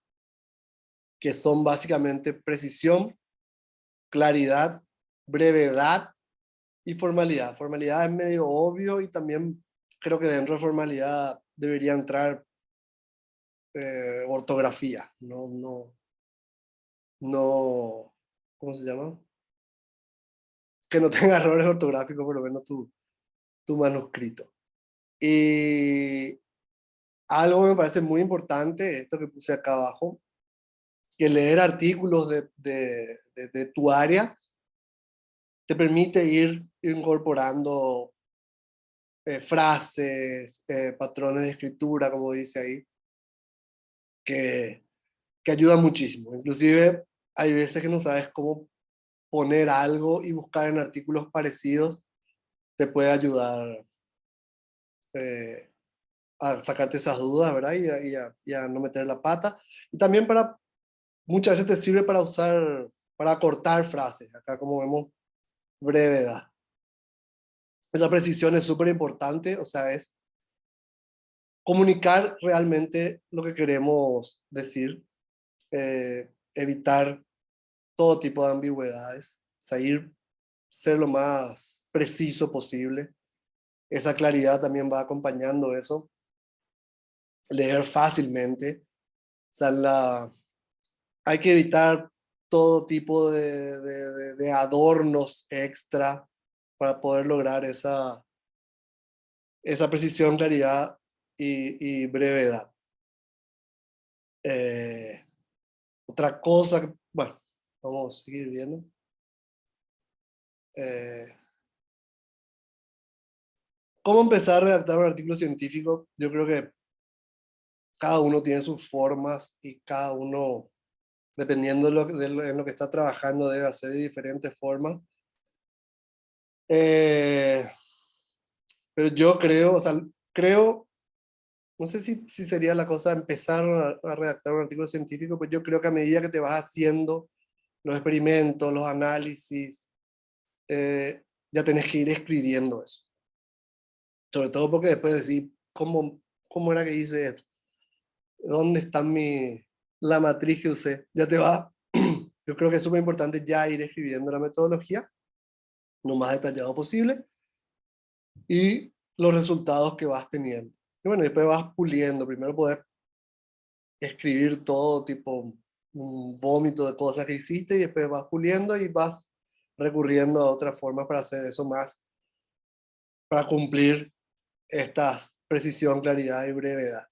que son básicamente precisión, claridad, brevedad y formalidad. Formalidad es medio obvio y también creo que dentro de formalidad debería entrar ortografía, no, ¿cómo se llama? Que no tenga errores ortográficos, por lo menos tu manuscrito. Y algo que me parece muy importante, esto que puse acá abajo, que leer artículos de tu área te permite ir incorporando frases, patrones de escritura, como dice ahí, que ayudan muchísimo. Inclusive hay veces que no sabes cómo poner algo y buscar en artículos parecidos te puede ayudar eh, a sacarte esas dudas, ¿verdad? Y a no meter la pata. Y también muchas veces te sirve para para cortar frases. Acá como vemos, brevedad. La precisión es súper importante, o sea, es comunicar realmente lo que queremos decir, evitar todo tipo de ambigüedades, o sea, ser lo más preciso posible. Esa claridad también va acompañando eso. Leer fácilmente, o sea, hay que evitar todo tipo de adornos extra para poder lograr esa precisión, claridad y brevedad. Otra cosa, bueno, vamos a seguir viendo. ¿Cómo empezar a redactar un artículo científico? Yo creo que cada uno tiene sus formas y cada uno, dependiendo en lo que está trabajando, debe hacer de diferentes formas. Pero yo creo, o sea, no sé si sería la cosa empezar a redactar un artículo científico, pues yo creo que a medida que te vas haciendo los experimentos, los análisis, ya tenés que ir escribiendo eso. Sobre todo porque después decir, ¿cómo era que hice esto? ¿Dónde está la matriz que usé? Ya te va. Yo creo que es súper importante ya ir escribiendo la metodología lo más detallado posible y los resultados que vas teniendo. Y bueno, después vas puliendo. Primero poder escribir todo tipo un vómito de cosas que hiciste y después vas puliendo y vas recurriendo a otras formas para hacer eso más, para cumplir estas precisión, claridad y brevedad.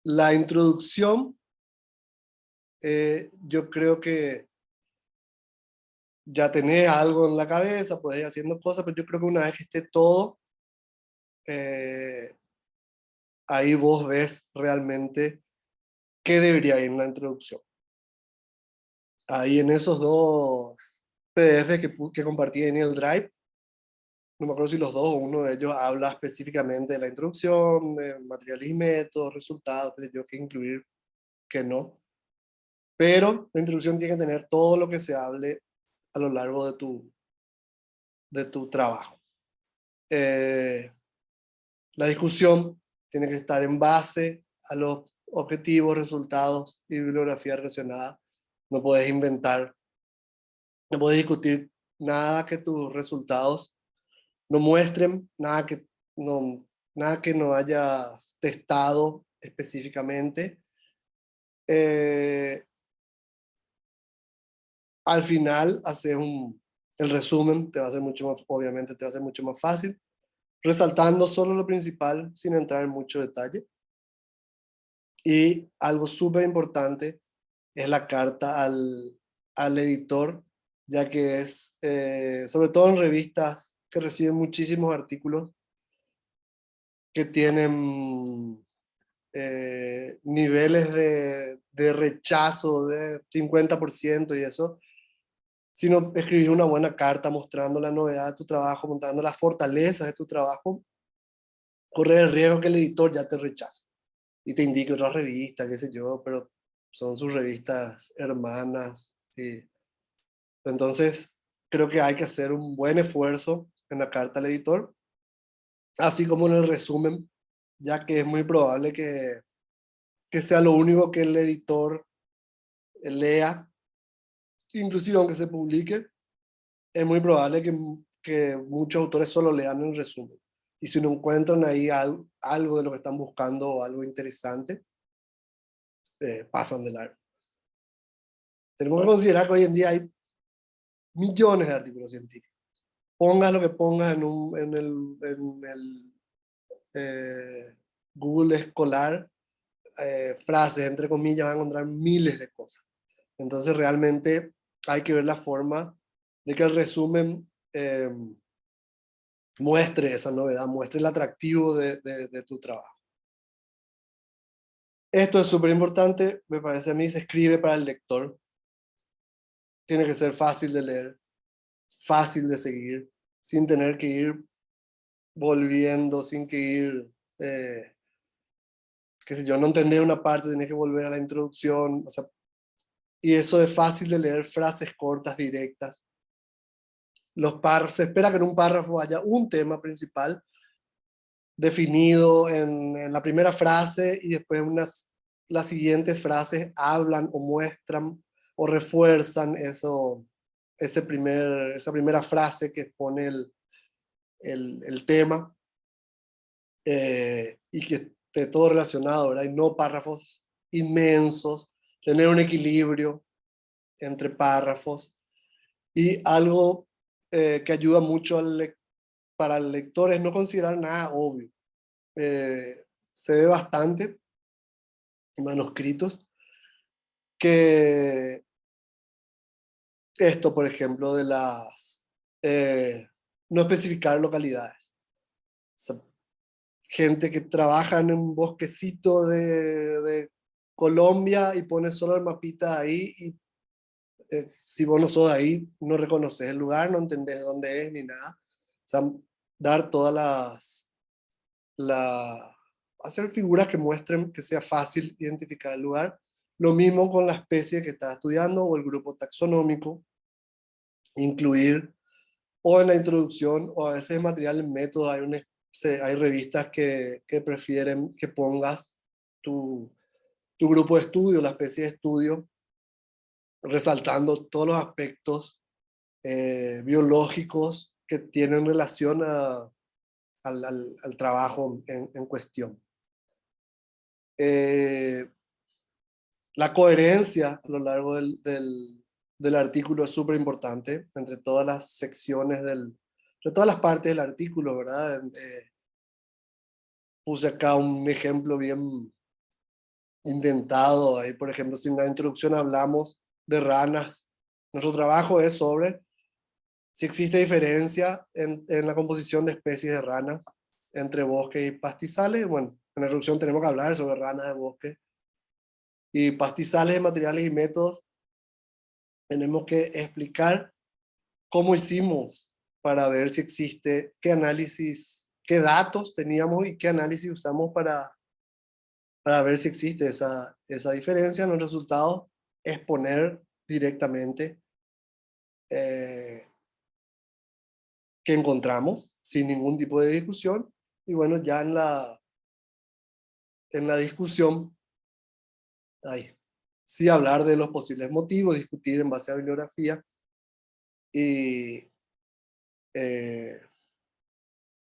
La introducción, yo creo que ya tenés algo en la cabeza, puedes ir haciendo cosas, pero yo creo que una vez que esté todo, ahí vos ves realmente qué debería ir en la introducción. Ahí en esos dos PDF que compartí en el Drive, no me acuerdo si los dos o uno de ellos habla específicamente de la introducción, de materiales y métodos, resultados, qué sé yo, qué incluir, qué no. Pero la introducción tiene que tener todo lo que se hable a lo largo de tu trabajo. La discusión tiene que estar en base a los objetivos, resultados y bibliografía relacionada. No puedes inventar, no puedes discutir nada que tus resultados no muestren, nada que no hayas testado específicamente. Al final, el resumen, te va a ser mucho más, obviamente te va a ser mucho más fácil, resaltando solo lo principal sin entrar en mucho detalle. Y algo súper importante es la carta al editor, ya que es, sobre todo en revistas que reciben muchísimos artículos que tienen niveles de rechazo de 50% y eso, sino escribir una buena carta mostrando la novedad de tu trabajo, mostrando las fortalezas de tu trabajo, correr el riesgo que el editor ya te rechace y te indique otras revistas, qué sé yo, pero son sus revistas hermanas. Sí. Entonces, creo que hay que hacer un buen esfuerzo en la carta al editor, así como en el resumen, ya que es muy probable que sea lo único que el editor lea, inclusive aunque se publique, es muy probable que muchos autores solo lean el resumen. Y si no encuentran ahí algo de lo que están buscando o algo interesante, pasan de largo. Tenemos que considerar que hoy en día hay millones de artículos científicos. Pongas lo que pongas en el Google escolar, frases, entre comillas, van a encontrar miles de cosas. Entonces realmente hay que ver la forma de que el resumen muestre esa novedad, muestre el atractivo de tu trabajo. Esto es súper importante, me parece a mí, se escribe para el lector. Tiene que ser fácil de leer, fácil de seguir, sin tener que ir volviendo, sin que ir, qué sé yo, no entender una parte, tenés que volver a la introducción, o sea, y eso es fácil de leer, frases cortas, directas. Se espera que en un párrafo haya un tema principal definido en la primera frase y después las siguientes frases hablan o muestran o refuerzan esa primera frase que expone el tema, y que esté todo relacionado, ¿verdad? Y no párrafos inmensos, tener un equilibrio entre párrafos. Y algo que ayuda mucho para el lector es no considerar nada obvio. Se ve bastante en manuscritos que esto, por ejemplo, de no especificar localidades. O sea, gente que trabaja en un bosquecito de Colombia y pone solo el mapita ahí y si vos no sos de ahí, no reconoces el lugar, no entendés dónde es ni nada. O sea, dar todas hacer figuras que muestren que sea fácil identificar el lugar. Lo mismo con la especie que estás estudiando o el grupo taxonómico. Incluir o en la introducción o a veces en material en método hay revistas que prefieren que pongas tu grupo de estudio, la especie de estudio, resaltando todos los aspectos biológicos que tienen relación al trabajo en cuestión. La coherencia a lo largo del artículo es súper importante, entre todas las secciones entre todas las partes del artículo, ¿verdad? Puse acá un ejemplo bien inventado. Ahí, por ejemplo, si en la introducción hablamos de ranas, nuestro trabajo es sobre si existe diferencia en la composición de especies de ranas entre bosque y pastizales. Bueno, en la introducción tenemos que hablar sobre ranas de bosque y pastizales de materiales y métodos. Tenemos que explicar cómo hicimos para ver si existe, qué análisis, qué datos teníamos y qué análisis usamos para ver si existe esa diferencia. En los resultados, exponer directamente qué encontramos, sin ningún tipo de discusión. Y bueno, ya en la discusión, sí hablar de los posibles motivos, discutir en base a bibliografía y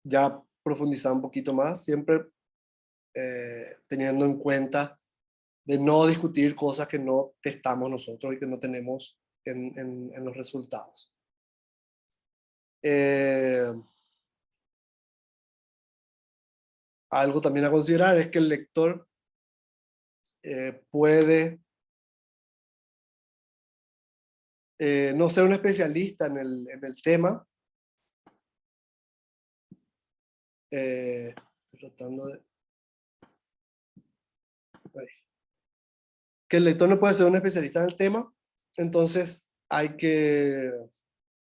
ya profundizar un poquito más, siempre teniendo en cuenta de no discutir cosas que no testamos nosotros y que no tenemos en los resultados. Algo también a considerar es que el lector puede no ser un especialista en el tema. Tratando de... Que el lector no puede ser un especialista en el tema, entonces hay que,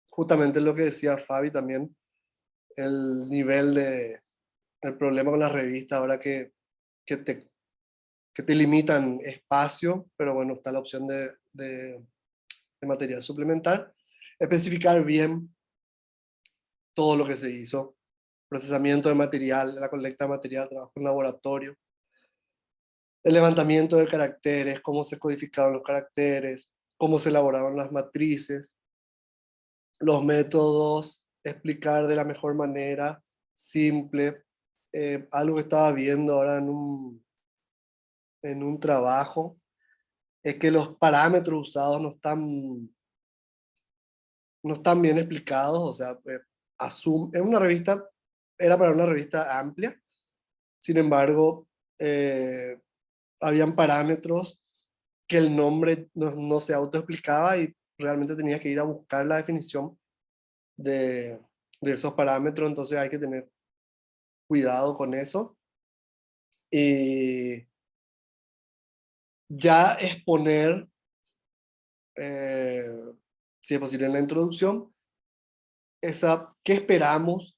justamente lo que decía Fabi también, el nivel el problema con las revistas ahora que te limitan espacio, pero bueno, está la opción de material suplementar, especificar bien todo lo que se hizo, procesamiento de material, la colecta de material, trabajo en laboratorio, el levantamiento de caracteres, cómo se codificaron los caracteres, cómo se elaboraron las matrices, los métodos explicar de la mejor manera, simple. Algo que estaba viendo ahora en un trabajo es que los parámetros usados no están bien explicados, o sea, es una revista, era para una revista amplia, sin embargo, habían parámetros que el nombre no se autoexplicaba y realmente tenías que ir a buscar la definición de esos parámetros, entonces hay que tener cuidado con eso. Y ya exponer, si es posible en la introducción, qué esperamos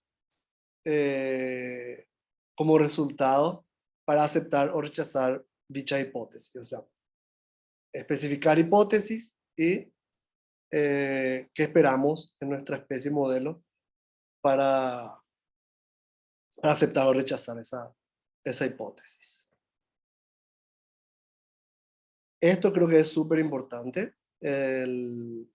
como resultado para aceptar o rechazar dicha hipótesis. O sea, especificar hipótesis y qué esperamos en nuestra especie modelo para aceptar o rechazar esa hipótesis. Esto creo que es súper importante. ¿Me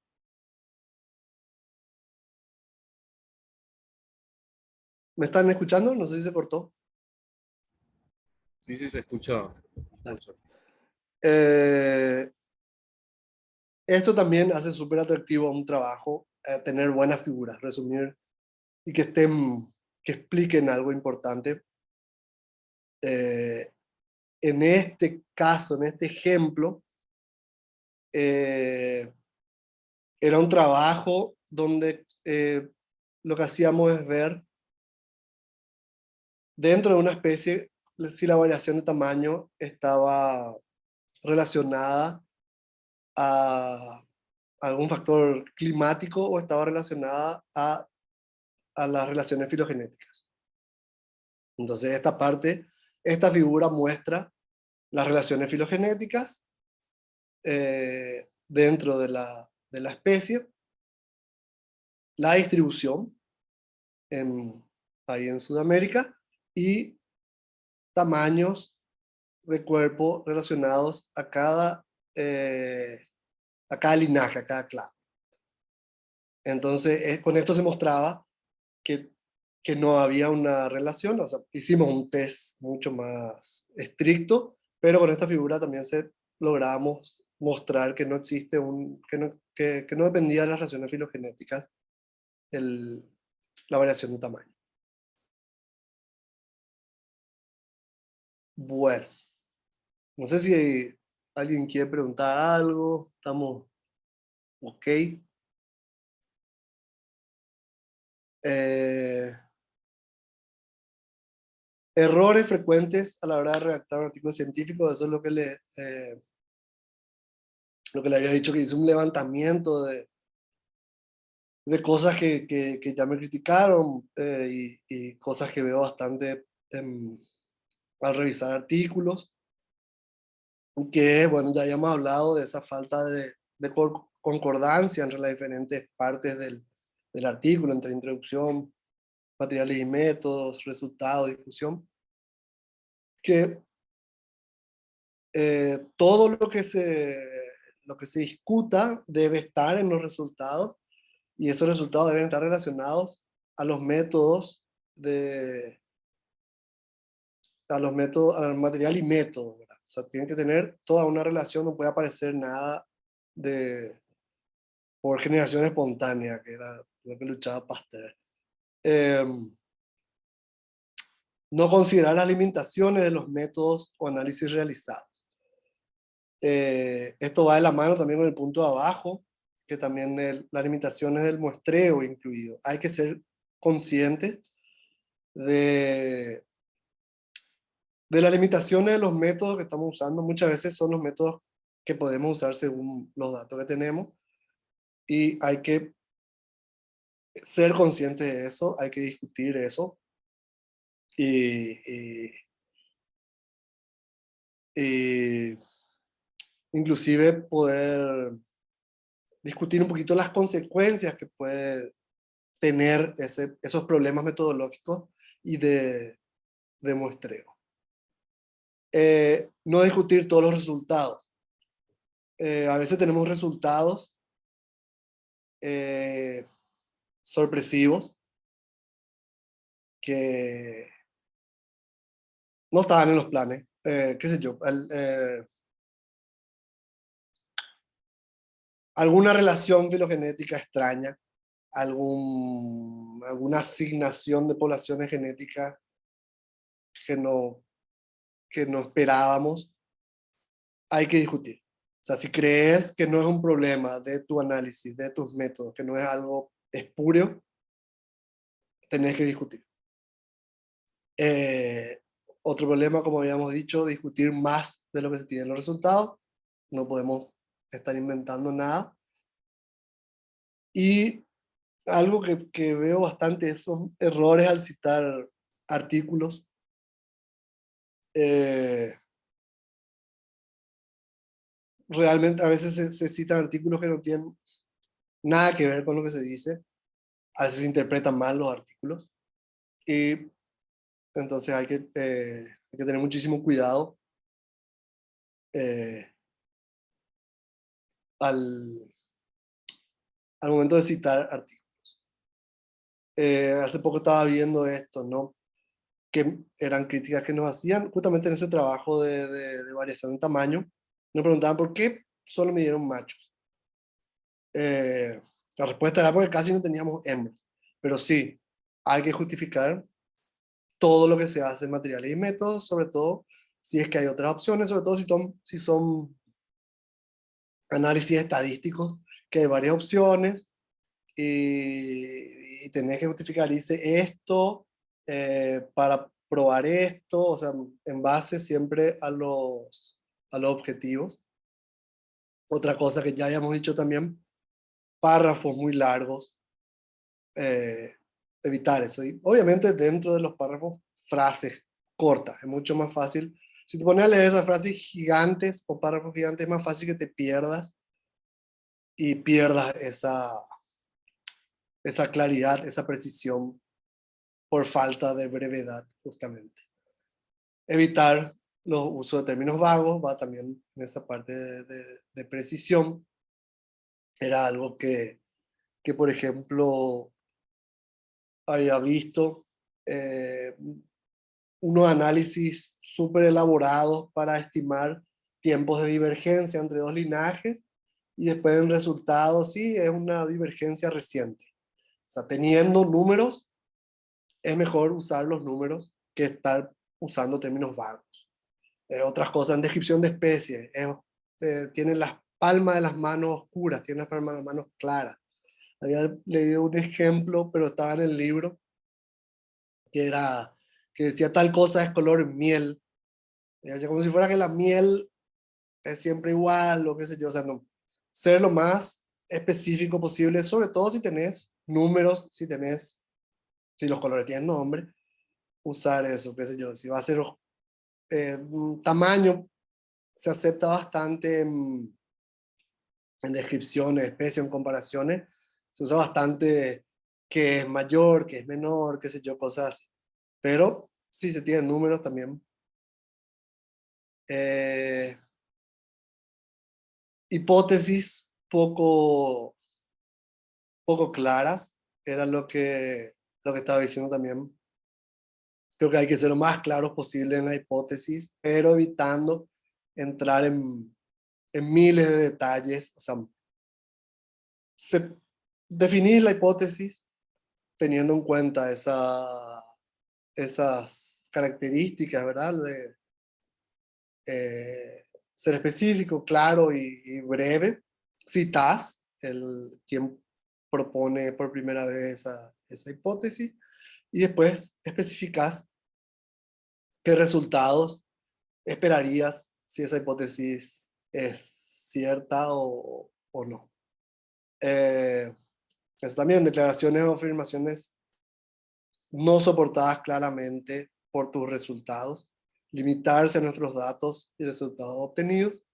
están escuchando? No sé si se cortó. Sí, sí, se escucha. Esto también hace súper atractivo un trabajo, tener buenas figuras, resumir y que expliquen algo importante. En este caso, en este ejemplo, era un trabajo donde lo que hacíamos es ver dentro de una especie si la variación de tamaño estaba relacionada a algún factor climático o estaba relacionada a las relaciones filogenéticas. Entonces esta figura muestra las relaciones filogenéticas dentro de la especie, la distribución ahí en Sudamérica y tamaños de cuerpo relacionados a cada linaje, a cada clan. Entonces, con esto se mostraba que no había una relación, o sea, hicimos un test mucho más estricto, pero con esta figura también logramos mostrar que no existe que no dependía de las relaciones filogenéticas la variación de tamaño. Bueno, no sé si alguien quiere preguntar algo, estamos ok. Errores frecuentes a la hora de redactar un artículo científico, eso es lo que le había dicho, que hice un levantamiento de cosas que ya me criticaron y cosas que veo bastante al revisar artículos, que bueno, ya habíamos hablado de esa falta de concordancia entre las diferentes partes del artículo, entre introducción, materiales y métodos, resultados, discusión, que todo lo que se discuta debe estar en los resultados y esos resultados deben estar relacionados a los métodos al material y método, ¿verdad? O sea, tienen que tener toda una relación, no puede aparecer nada por generación espontánea, que era lo que luchaba Pasteur. No considerar las limitaciones de los métodos o análisis realizados. Esto va de la mano también con el punto de abajo, que también las limitaciones del muestreo incluido. Hay que ser conscientes de las limitaciones de los métodos que estamos usando. Muchas veces son los métodos que podemos usar según los datos que tenemos y hay que ser conscientes de eso, hay que discutir eso y inclusive poder discutir un poquito las consecuencias que puede tener esos problemas metodológicos y de muestreo. No discutir todos los resultados. A veces tenemos resultados sorpresivos que no estaban en los planes. Qué sé yo, alguna relación filogenética extraña, alguna asignación de poblaciones genéticas que no esperábamos, hay que discutir. O sea, si crees que no es un problema de tu análisis, de tus métodos, que no es algo espurio, tenés que discutir. Otro problema, como habíamos dicho, discutir más de lo que se tienen los resultados. No podemos estar inventando nada. Y algo que veo bastante son errores al citar artículos. Realmente a veces se citan artículos que no tienen nada que ver con lo que se dice. A veces se interpretan mal los artículos. Y entonces hay que tener muchísimo cuidado eh, al momento de citar artículos. Hace poco estaba viendo esto, ¿no? Que eran críticas que nos hacían justamente en ese trabajo de variación de tamaño. Nos preguntaban por qué solo me dieron machos. La respuesta era porque casi no teníamos hembras. Pero sí, hay que justificar todo lo que se hace en materiales y métodos, sobre todo si es que hay otras opciones, sobre todo si son análisis estadísticos, que hay varias opciones y tenés que justificar, dice esto para probar esto, o sea, en base siempre a los objetivos. Otra cosa que ya habíamos dicho también, párrafos muy largos, eh, evitar eso. Y obviamente dentro de los párrafos, frases cortas, es mucho más fácil. Si te pones a leer esas frases gigantes o párrafos gigantes, es más fácil que te pierdas y pierdas esa claridad, esa precisión por falta de brevedad, justamente. Evitar los usos de términos vagos va también en esa parte de precisión. Era algo que, por ejemplo, había visto unos análisis súper elaborados para estimar tiempos de divergencia entre dos linajes y después en resultados sí es una divergencia reciente. O sea, teniendo números, es mejor usar los números que estar usando términos vagos. Otras cosas en descripción de especies, tienen las palmas de las manos oscuras, tienen las palmas de las manos claras. Había leído un ejemplo, pero estaba en el libro, que decía tal cosa es color miel. Como si fuera que la miel es siempre igual, o qué sé yo, o sea, no. Ser lo más específico posible, sobre todo si tenés números, si los colores tienen nombre, usar eso, qué sé yo, si va a ser tamaño, se acepta bastante en descripciones, especies, en comparaciones, se usa bastante que es mayor, que es menor, qué sé yo, cosas así. Pero si se tienen números también. Hipótesis poco claras, era lo que estaba diciendo también. Creo que hay que ser lo más claros posible en la hipótesis, pero evitando entrar en miles de detalles. O sea, definir la hipótesis teniendo en cuenta esas características, ¿verdad? De ser específico, claro y breve. Citas quien propone por primera vez esa hipótesis y después especificas qué resultados esperarías si esa hipótesis es cierta o no. Eso también, declaraciones o afirmaciones no soportadas claramente por tus resultados, limitarse a nuestros datos y resultados obtenidos,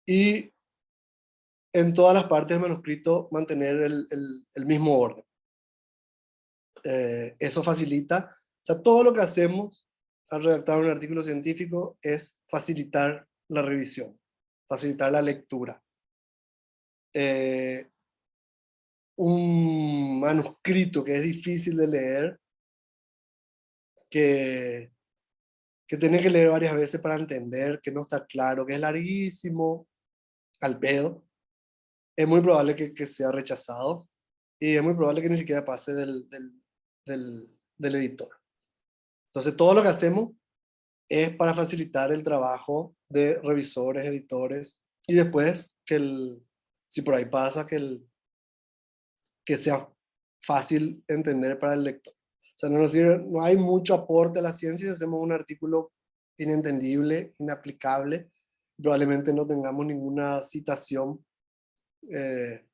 y en todas las partes del manuscrito mantener el mismo orden. Eso facilita, o sea, todo lo que hacemos al redactar un artículo científico es facilitar la revisión, facilitar la lectura. Un manuscrito que es difícil de leer que, que tenés que leer varias veces para entender, que no está claro, que es larguísimo, al pedo, es muy probable que sea rechazado y es muy probable que ni siquiera pase del editor. Entonces, todo lo que hacemos es para facilitar el trabajo de revisores, editores, y después si por ahí pasa, que sea fácil entender para el lector. O sea, no hay mucho aporte a la ciencia si hacemos un artículo inentendible, inaplicable, probablemente no tengamos ninguna citación eh,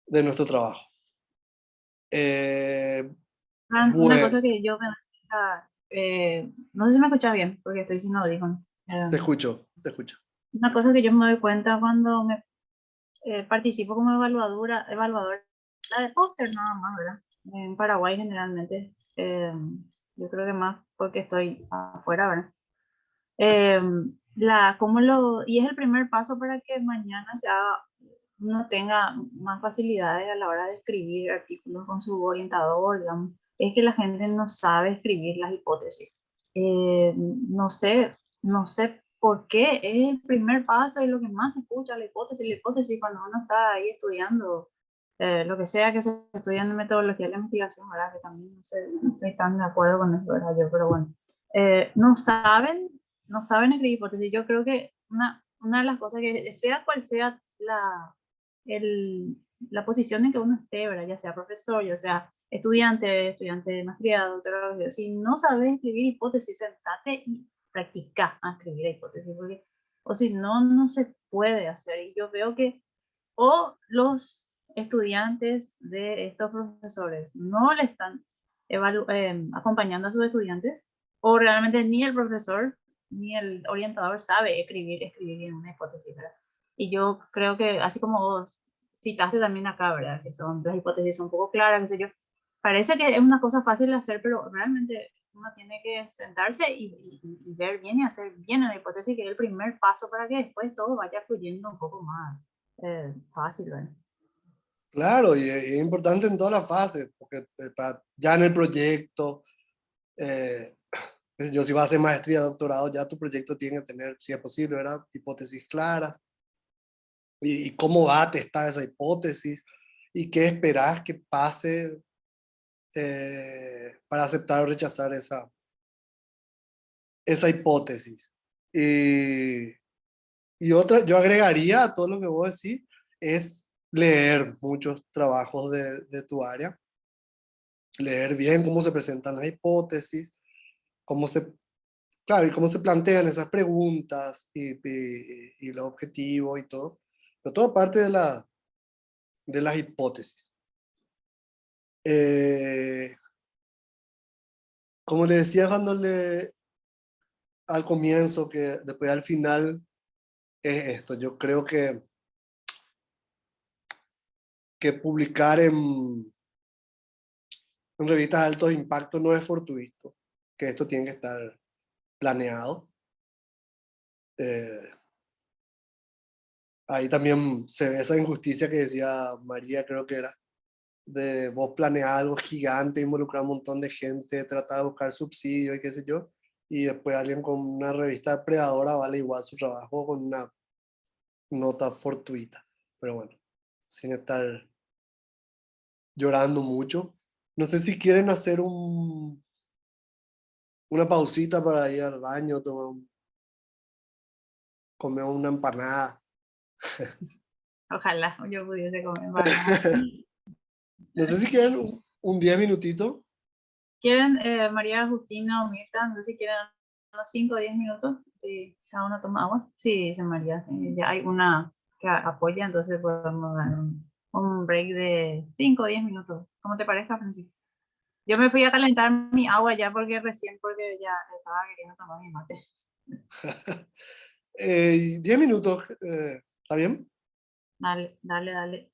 de nuestro trabajo. Una Bueno, cosa que yo me... no sé si me escuchas bien, porque estoy sin audífono. te escucho, te escucho. Una cosa que yo me doy cuenta cuando me participo como evaluadora de póster nada más, ¿verdad? En Paraguay generalmente. Yo creo que más porque estoy afuera, ¿verdad? Eh, y es el primer paso para que mañana uno tenga más facilidades a la hora de escribir artículos con su orientador, digamos, es que la gente no sabe escribir las hipótesis. No sé por qué es el primer paso y lo que más se escucha, la hipótesis cuando uno está ahí estudiando, lo que sea que se estudia en metodología de la investigación, ¿verdad? Que también no sé, no estoy tan de acuerdo con eso, ¿verdad? Yo, pero bueno, no saben escribir hipótesis. Yo creo que una de las cosas que, sea cual sea el, la posición en que uno esté, ¿verdad? Ya sea profesor, ya sea estudiante de maestría, doctorado, si no sabes escribir hipótesis, sentate y practica a escribir hipótesis, porque, o si no, no se puede hacer. Y yo veo que o los estudiantes de estos profesores no le están acompañando a sus estudiantes, o realmente ni el profesor ni el orientador sabe escribir en una hipótesis, ¿verdad? Y yo creo que, así como vos citaste también acá, ¿verdad? Que las hipótesis son un poco claras, qué sé yo. Parece que es una cosa fácil de hacer, pero realmente uno tiene que sentarse y ver bien y hacer bien en la hipótesis, que es el primer paso para que después todo vaya fluyendo un poco más fácil, ¿verdad? Claro, y es importante en todas las fases, porque ya en el proyecto, yo si vas a hacer maestría, doctorado, ya tu proyecto tiene que tener, si es posible, ¿verdad? Hipótesis claras, y cómo va a testar esa hipótesis, y qué esperás que pase para aceptar o rechazar esa hipótesis. Y, y otra, yo agregaría a todo lo que vos decís, es leer muchos trabajos de tu área, leer bien cómo se presentan las hipótesis, cómo se, claro, y cómo se plantean esas preguntas y los objetivos y todo, pero todo parte de las hipótesis. Como le decía al comienzo, que después al final es esto, yo creo que publicar en revistas de alto impacto no es fortuito, que esto tiene que estar planeado. Ahí también se ve esa injusticia que decía María, creo que era, de vos planear algo gigante, involucrar a un montón de gente, tratar de buscar subsidios y qué sé yo, y después alguien con una revista depredadora vale igual su trabajo con una nota fortuita. Pero bueno, sin estar llorando mucho. No sé si quieren hacer una pausita para ir al baño, comer una empanada. Ojalá yo pudiese comer banana. No sé si quieren un 10 minutitos. ¿Quieren, María Justina o Mirta, no sé si quieren unos 5 o 10 minutos? Sí, cada uno toma agua. Sí, dice María. Ya hay una que apoya, entonces podemos dar un break de 5 o 10 minutos. ¿Cómo te parezca, Francisco? Yo me fui a calentar mi agua ya porque ya estaba queriendo tomar mi mate. 10 minutos, ¿está bien? Dale, dale, dale.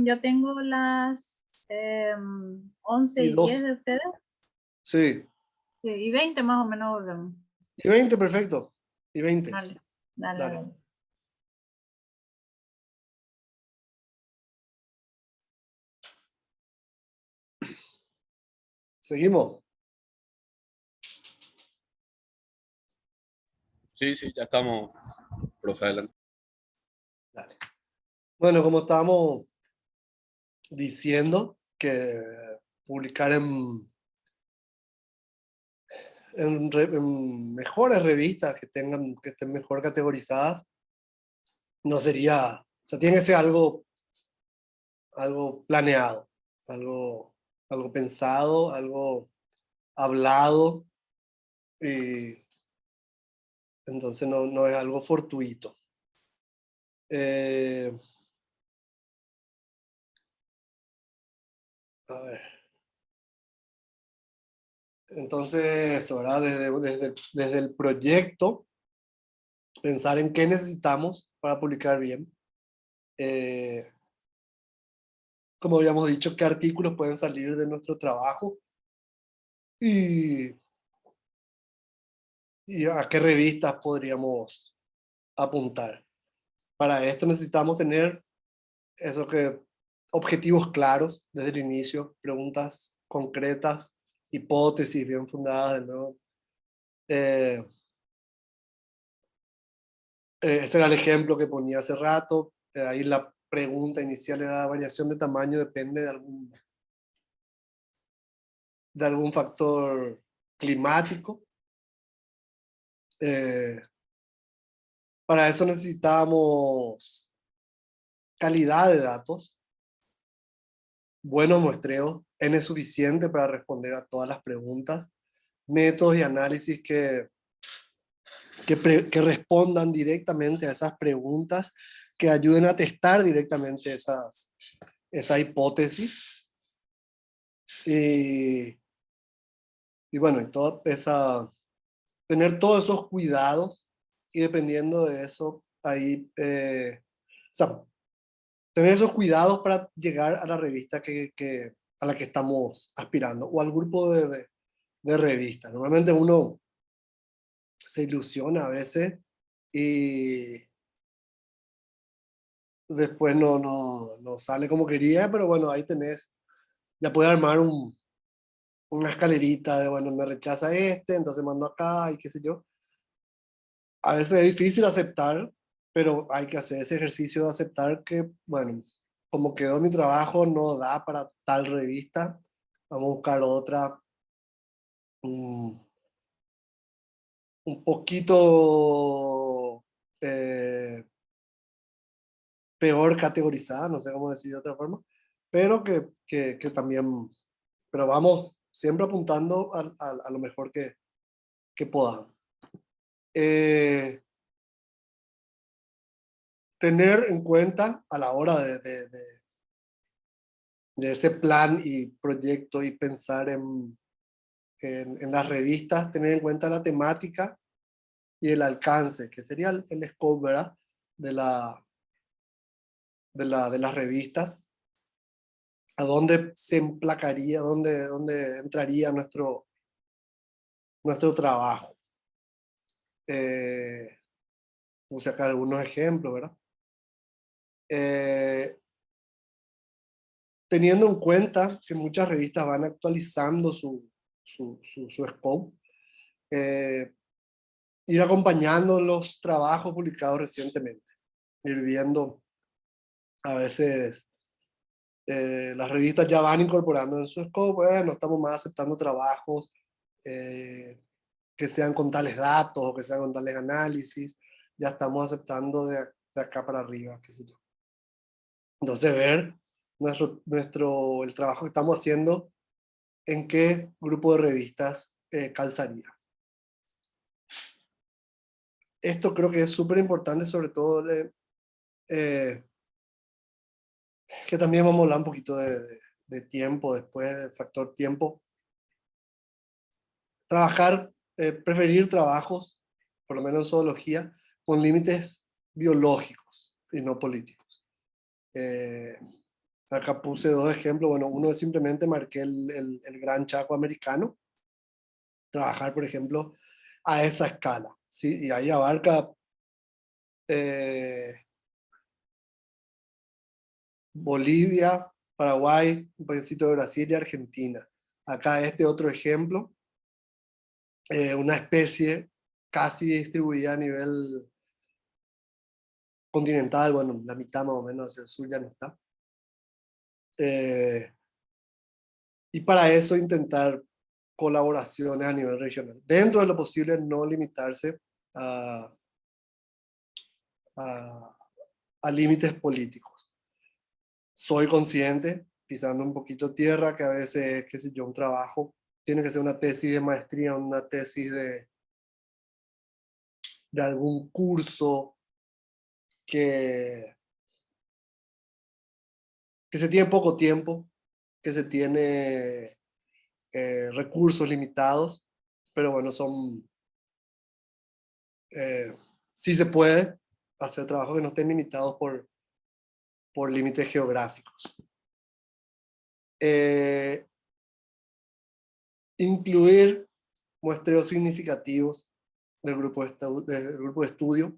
Yo tengo las 11 Y y 10 dos. de ustedes. Sí. Sí, y 20 más o menos volvemos. Y 20, perfecto. Y 20. Dale, dale, Dale. dale. Seguimos. Sí, sí, ya estamos, profe, adelante. Dale. Bueno, como estábamos diciendo, que publicar en mejores revistas que estén mejor categorizadas, no sería, o sea, tiene que ser algo planeado, algo pensado, algo hablado, y entonces no es algo fortuito. Eh, a ver. Entonces, eso, ¿verdad? Desde el proyecto, pensar en qué necesitamos para publicar bien. Como habíamos dicho, qué artículos pueden salir de nuestro trabajo y, y a qué revistas podríamos apuntar. Para esto necesitamos tener eso que, objetivos claros desde el inicio, preguntas concretas, hipótesis bien fundadas, ¿no? Eh, Ese era el ejemplo que ponía hace rato. Ahí la pregunta inicial era: la variación de tamaño depende de algún factor climático. Eh, para eso necesitábamos calidad de datos, buenos muestreos, N suficiente para responder a todas las preguntas, métodos y análisis que respondan directamente a esas preguntas, que ayuden a testar directamente esa hipótesis. Y bueno, tener todos esos cuidados, y dependiendo de eso, ahí, o sea, tener esos cuidados para llegar a la revista a la que estamos aspirando, o al grupo de revistas. Normalmente uno se ilusiona a veces y después no sale como quería, pero bueno, ahí tenés, ya puedes armar una escalerita de, bueno, me rechaza entonces mando acá y qué sé yo. A veces es difícil aceptar, pero hay que hacer ese ejercicio de aceptar que, bueno, como quedó mi trabajo, no da para tal revista, vamos a buscar otra un, un poquito peor categorizada, no sé cómo decir de otra forma, pero que también, pero vamos siempre apuntando a lo mejor que podamos. Tener en cuenta a la hora de ese plan y proyecto, y pensar en las revistas, tener en cuenta la temática y el alcance, que sería el scope, ¿verdad? De las revistas, a dónde se emplacaría, dónde entraría nuestro trabajo. Puse acá algunos ejemplos, ¿verdad? Teniendo en cuenta que muchas revistas van actualizando su scope, ir acompañando los trabajos publicados recientemente, ir viendo a veces las revistas ya van incorporando en su scope, bueno, estamos más aceptando trabajos que sean con tales datos o que sean con tales análisis, ya estamos aceptando de acá para arriba, qué sé yo. Entonces ver el trabajo que estamos haciendo, en qué grupo de revistas calzaría. Esto creo que es súper importante, sobre todo que también vamos a hablar un poquito de tiempo, después del factor tiempo. Preferir trabajos, por lo menos en zoología, con límites biológicos y no políticos. Acá puse dos ejemplos. Bueno, uno es simplemente marqué el Gran Chaco americano. Trabajar, por ejemplo, a esa escala, ¿sí? Y ahí abarca Bolivia, Paraguay, un pedacito de Brasil y Argentina. Acá este otro ejemplo, una especie casi distribuida a nivel continental, bueno, la mitad más o menos hacia el sur ya no está. Y para eso intentar colaboraciones a nivel regional. Dentro de lo posible, no limitarse a, a, a límites políticos. Soy consciente, pisando un poquito tierra, que a veces, qué sé yo, un trabajo tiene que ser una tesis de maestría, una tesis de algún curso que, que se tiene poco tiempo, que se tiene recursos limitados, pero bueno, sí se puede hacer trabajos que no estén limitados por límites geográficos. Incluir muestreos significativos del grupo de estudio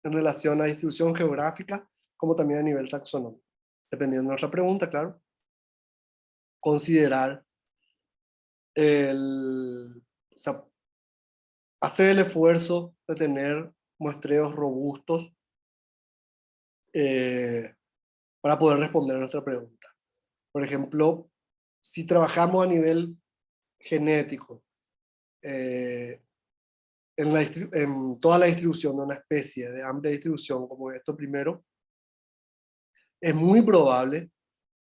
en relación a distribución geográfica, como también a nivel taxonómico. Dependiendo de nuestra pregunta, claro, considerar o sea, hacer el esfuerzo de tener muestreos robustos para poder responder a nuestra pregunta. Por ejemplo, si trabajamos a nivel genético, en toda la distribución de una especie de amplia distribución como esto primero, es muy probable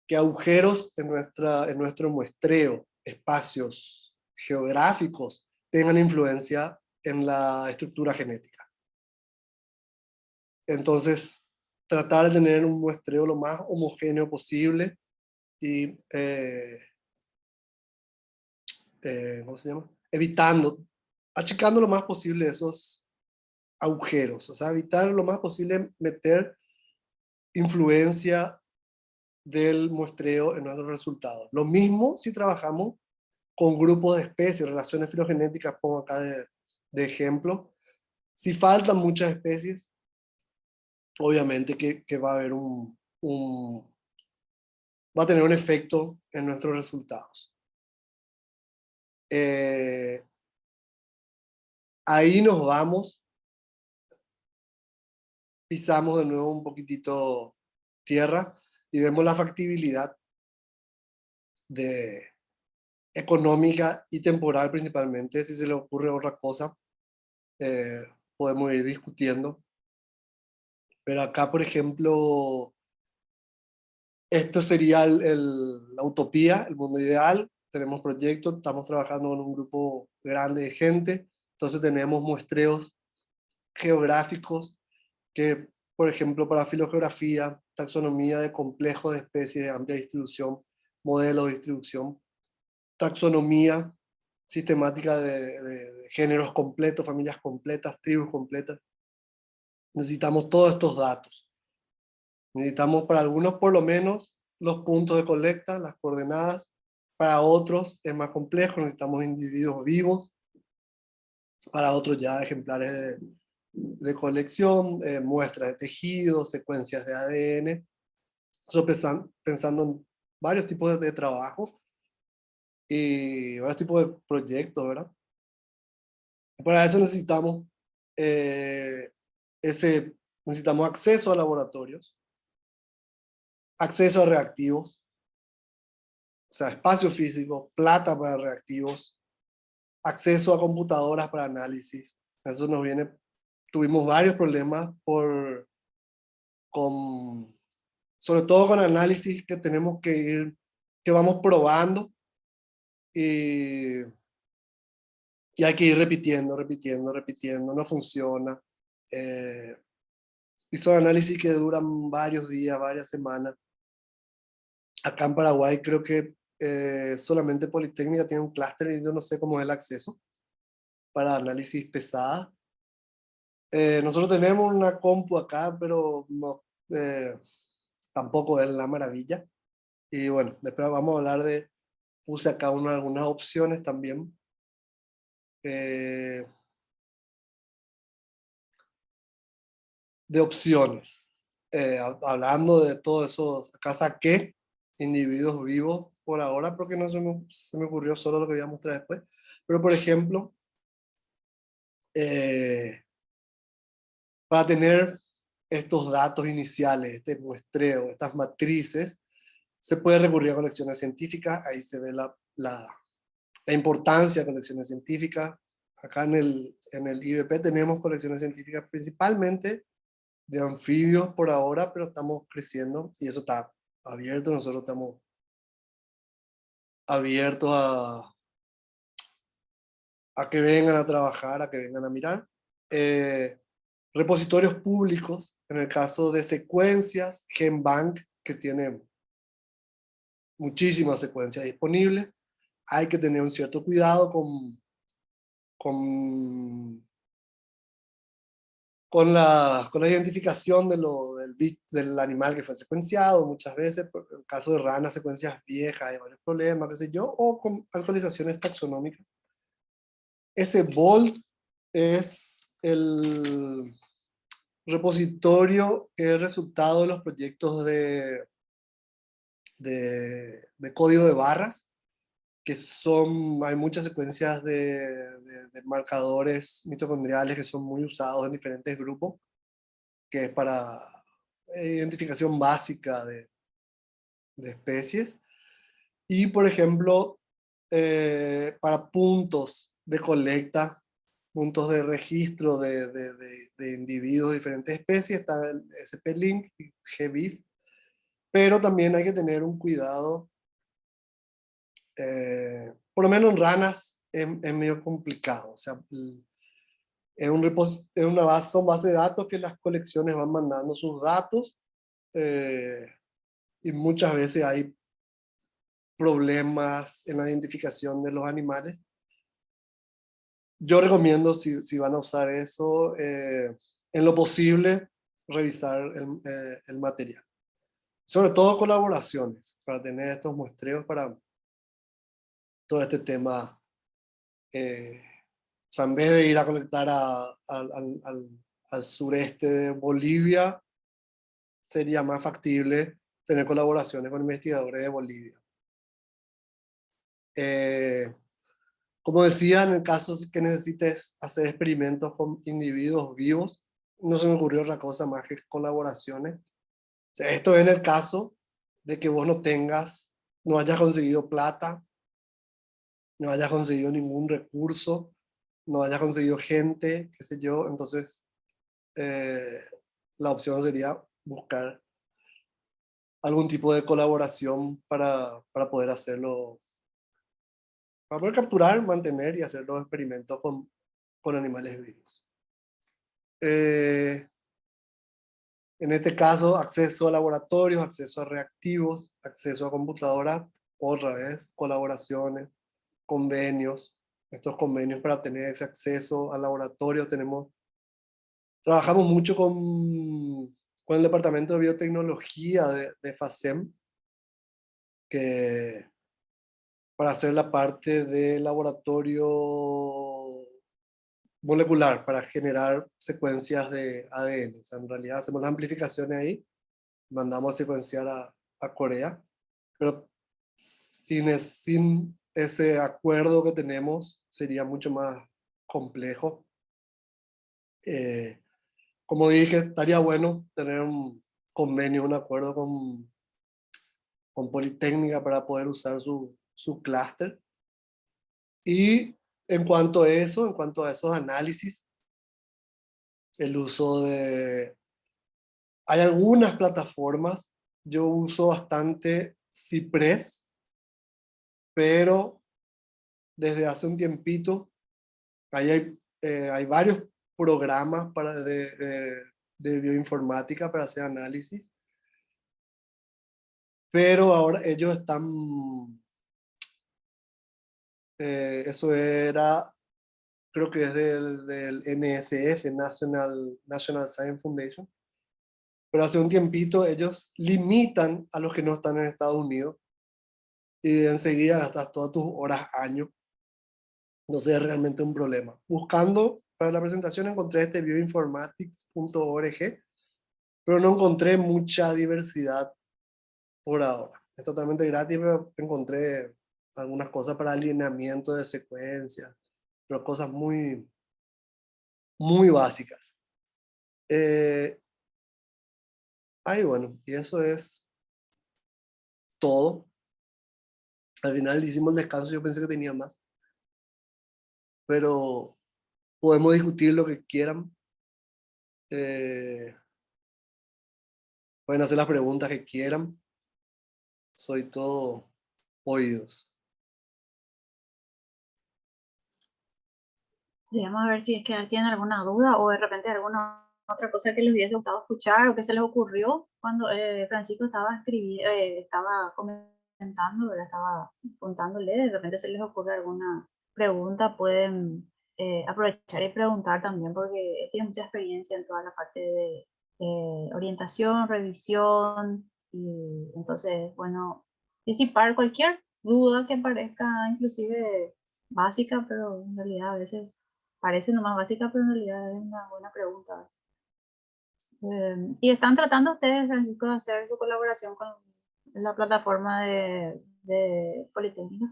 que agujeros en nuestro muestreo, espacios geográficos, tengan influencia en la estructura genética. Entonces, tratar de tener un muestreo lo más homogéneo posible y, ¿cómo se llama? Achicando lo más posible esos agujeros, o sea, evitar lo más posible meter influencia del muestreo en nuestros resultados. Lo mismo si trabajamos con grupos de especies, relaciones filogenéticas, pongo acá de ejemplo. Si faltan muchas especies, obviamente que va a haber va a tener un efecto en nuestros resultados. Ahí nos vamos, pisamos de nuevo un poquitito tierra y vemos la factibilidad económica y temporal principalmente. Si se le ocurre otra cosa, podemos ir discutiendo. Pero acá, por ejemplo, esto sería la utopía, el mundo ideal. Tenemos proyectos, estamos trabajando en un grupo grande de gente, entonces tenemos muestreos geográficos que, por ejemplo, para filogeografía, taxonomía de complejos de especies de amplia distribución, modelos de distribución, taxonomía sistemática de géneros completos, familias completas, tribus completas. Necesitamos todos estos datos. Necesitamos para algunos por lo menos los puntos de colecta, las coordenadas. Para otros es más complejo, necesitamos individuos vivos. Para otros ya ejemplares de colección, muestras de tejido, secuencias de ADN. Eso pensando en varios tipos de trabajo y varios tipos de proyectos, ¿verdad? Para eso necesitamos necesitamos acceso a laboratorios, acceso a reactivos, o sea, espacio físico, plata para reactivos, acceso a computadoras para análisis. Eso nos viene, tuvimos varios problemas sobre todo con análisis que tenemos que vamos probando y hay que ir repitiendo, no funciona. Y son análisis que duran varios días, varias semanas. Acá en Paraguay creo que solamente Politécnica tiene un clúster y yo no sé cómo es el acceso para análisis pesada. Nosotros tenemos una compu acá, pero no, tampoco es la maravilla. Y bueno, después vamos a hablar puse acá algunas opciones también. De opciones. Hablando de todo eso, acá saqué individuos vivos por ahora, porque no se me ocurrió solo lo que voy a mostrar después. Pero, por ejemplo, para tener estos datos iniciales, este muestreo, estas matrices, se puede recurrir a colecciones científicas. Ahí se ve la importancia de colecciones científicas. Acá en el IBP tenemos colecciones científicas principalmente de anfibios por ahora, pero estamos creciendo y eso está abierto. Nosotros estamos abiertos a que vengan a trabajar, a que vengan a mirar. Repositorios públicos, en el caso de secuencias, GenBank, que tiene muchísimas secuencias disponibles. Hay que tener un cierto cuidado con la identificación del animal que fue secuenciado. Muchas veces, en el caso de ranas, secuencias viejas, hay varios problemas, qué sé yo, o con actualizaciones taxonómicas. Ese Vault es el repositorio que es el resultado de los proyectos de código de barras, que hay muchas secuencias de marcadores mitocondriales que son muy usados en diferentes grupos, que es para identificación básica de especies. Y, por ejemplo, para puntos de colecta, puntos de registro de individuos de diferentes especies, está el SP-Link y GBIF, pero también hay que tener un cuidado. Por lo menos en ranas es medio complicado. O sea, son bases de datos que las colecciones van mandando sus datos, y muchas veces hay problemas en la identificación de los animales. Yo recomiendo, si van a usar eso, en lo posible, revisar el material. Sobre todo colaboraciones, para tener estos muestreos para todo este tema. O sea, en vez de ir a colectar al sureste de Bolivia, sería más factible tener colaboraciones con investigadores de Bolivia. Como decía, en el caso que necesites hacer experimentos con individuos vivos, no se me ocurrió otra cosa más que colaboraciones. O sea, esto es en el caso de que vos no hayas conseguido plata, no hayas conseguido ningún recurso, no hayas conseguido gente, qué sé yo. Entonces, la opción sería buscar algún tipo de colaboración para poder hacerlo, para poder capturar, mantener y hacer los experimentos con animales vivos. En este caso, acceso a laboratorios, acceso a reactivos, acceso a computadoras, otra vez, colaboraciones, convenios. Estos convenios para obtener ese acceso al laboratorio trabajamos mucho con el Departamento de Biotecnología de FACEM, que para hacer la parte de laboratorio molecular, para generar secuencias de ADN. O sea, en realidad hacemos las amplificaciones ahí, mandamos a secuenciar a Corea, pero sin ese acuerdo que tenemos sería mucho más complejo. Como dije, estaría bueno tener un convenio, un acuerdo con Politécnica para poder usar su clúster. Y en cuanto a eso, en cuanto a esos análisis, el uso hay algunas plataformas, yo uso bastante Cypress, pero desde hace un tiempito, ahí hay varios programas de bioinformática para hacer análisis, pero ahora ellos están, eso era, creo que es del NSF, National Science Foundation, pero hace un tiempito ellos limitan a los que no están en Estados Unidos y enseguida gastas todas tus horas año. Entonces es realmente un problema. Buscando para la presentación encontré este bioinformatics.org, pero no encontré mucha diversidad por ahora. es totalmente gratis, pero encontré algunas cosas para alineamiento de secuencia, pero cosas muy, muy básicas. Ay, bueno, y eso es todo. Al final hicimos el descanso, yo pensé que tenía más, pero podemos discutir lo que quieran. Pueden hacer las preguntas que quieran. Soy todo oídos. Vamos a ver si es que tienen alguna duda o de repente alguna otra cosa que les hubiese gustado escuchar o que se les ocurrió cuando Francisco estaba comentando, ¿verdad? Estaba contándole, de repente se les ocurre alguna pregunta, pueden aprovechar y preguntar también porque tiene mucha experiencia en toda la parte de orientación, revisión, y entonces, bueno, disipar cualquier duda que parezca inclusive básica, pero en realidad a veces parece nomás básica, pero en realidad es una buena pregunta. ¿Y están tratando ustedes, Francisco, de hacer su colaboración con la plataforma de Politécnico?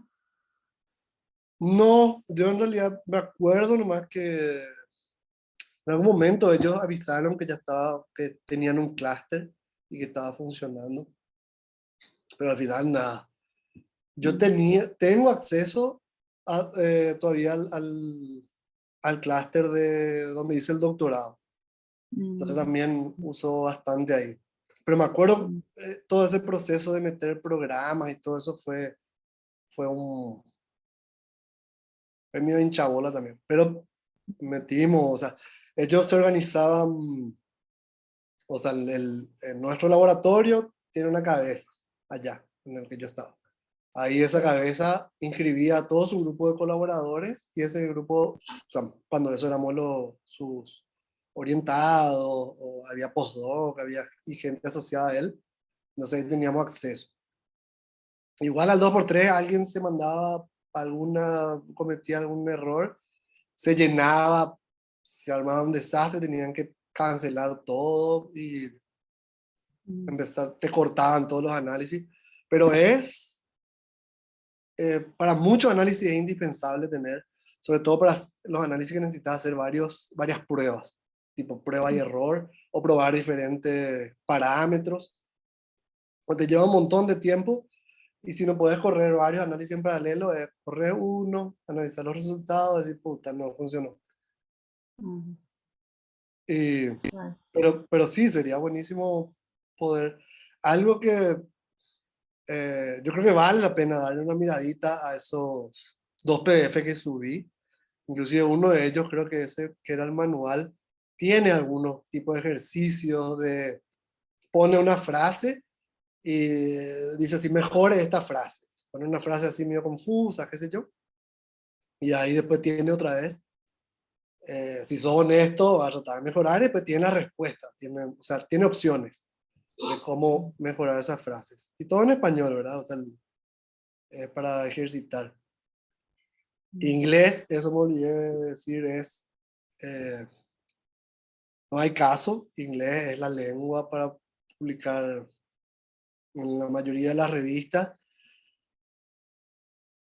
No, yo en realidad me acuerdo nomás que en algún momento ellos avisaron que ya estaba, que tenían un clúster y que estaba funcionando, pero al final nada. Yo tengo acceso todavía al clúster de donde hice el doctorado. Entonces también uso bastante ahí. Pero me acuerdo, todo ese proceso de meter programas y todo eso fue fue medio hinchabola también. Pero metimos, o sea, ellos se organizaban, o sea, nuestro laboratorio tiene una cabeza allá, en el que yo estaba. Ahí esa cabeza inscribía a todo su grupo de colaboradores y ese grupo, o sea, cuando eso éramos sus orientados, o había postdoc, había y gente asociada a él, entonces ahí teníamos acceso. Igual al 2x3 alguien se mandaba cometía algún error, se llenaba, se armaba un desastre, tenían que cancelar todo y empezar, te cortaban todos los análisis, pero para muchos análisis es indispensable tener, sobre todo para los análisis que necesitas hacer varias pruebas, tipo prueba y error, o probar diferentes parámetros, porque te lleva un montón de tiempo, y si no puedes correr varios análisis en paralelo, es correr uno, analizar los resultados, y decir, puta, no funcionó. Pero sí, sería buenísimo poder, algo que yo creo que vale la pena darle una miradita a esos 2 PDF que subí. Inclusive uno de ellos, creo que ese que era el manual, tiene algunos tipos de ejercicios pone una frase y dice así, mejore esta frase. Pone una frase así medio confusa, qué sé yo. Y ahí después tiene otra vez, si sos honesto, va a tratar de mejorar y después tiene la respuesta. O sea, tiene opciones de cómo mejorar esas frases. Y todo en español, ¿verdad? O sea, para ejercitar. Inglés, eso me olvidé de decir, no hay caso. Inglés es la lengua para publicar en la mayoría de las revistas.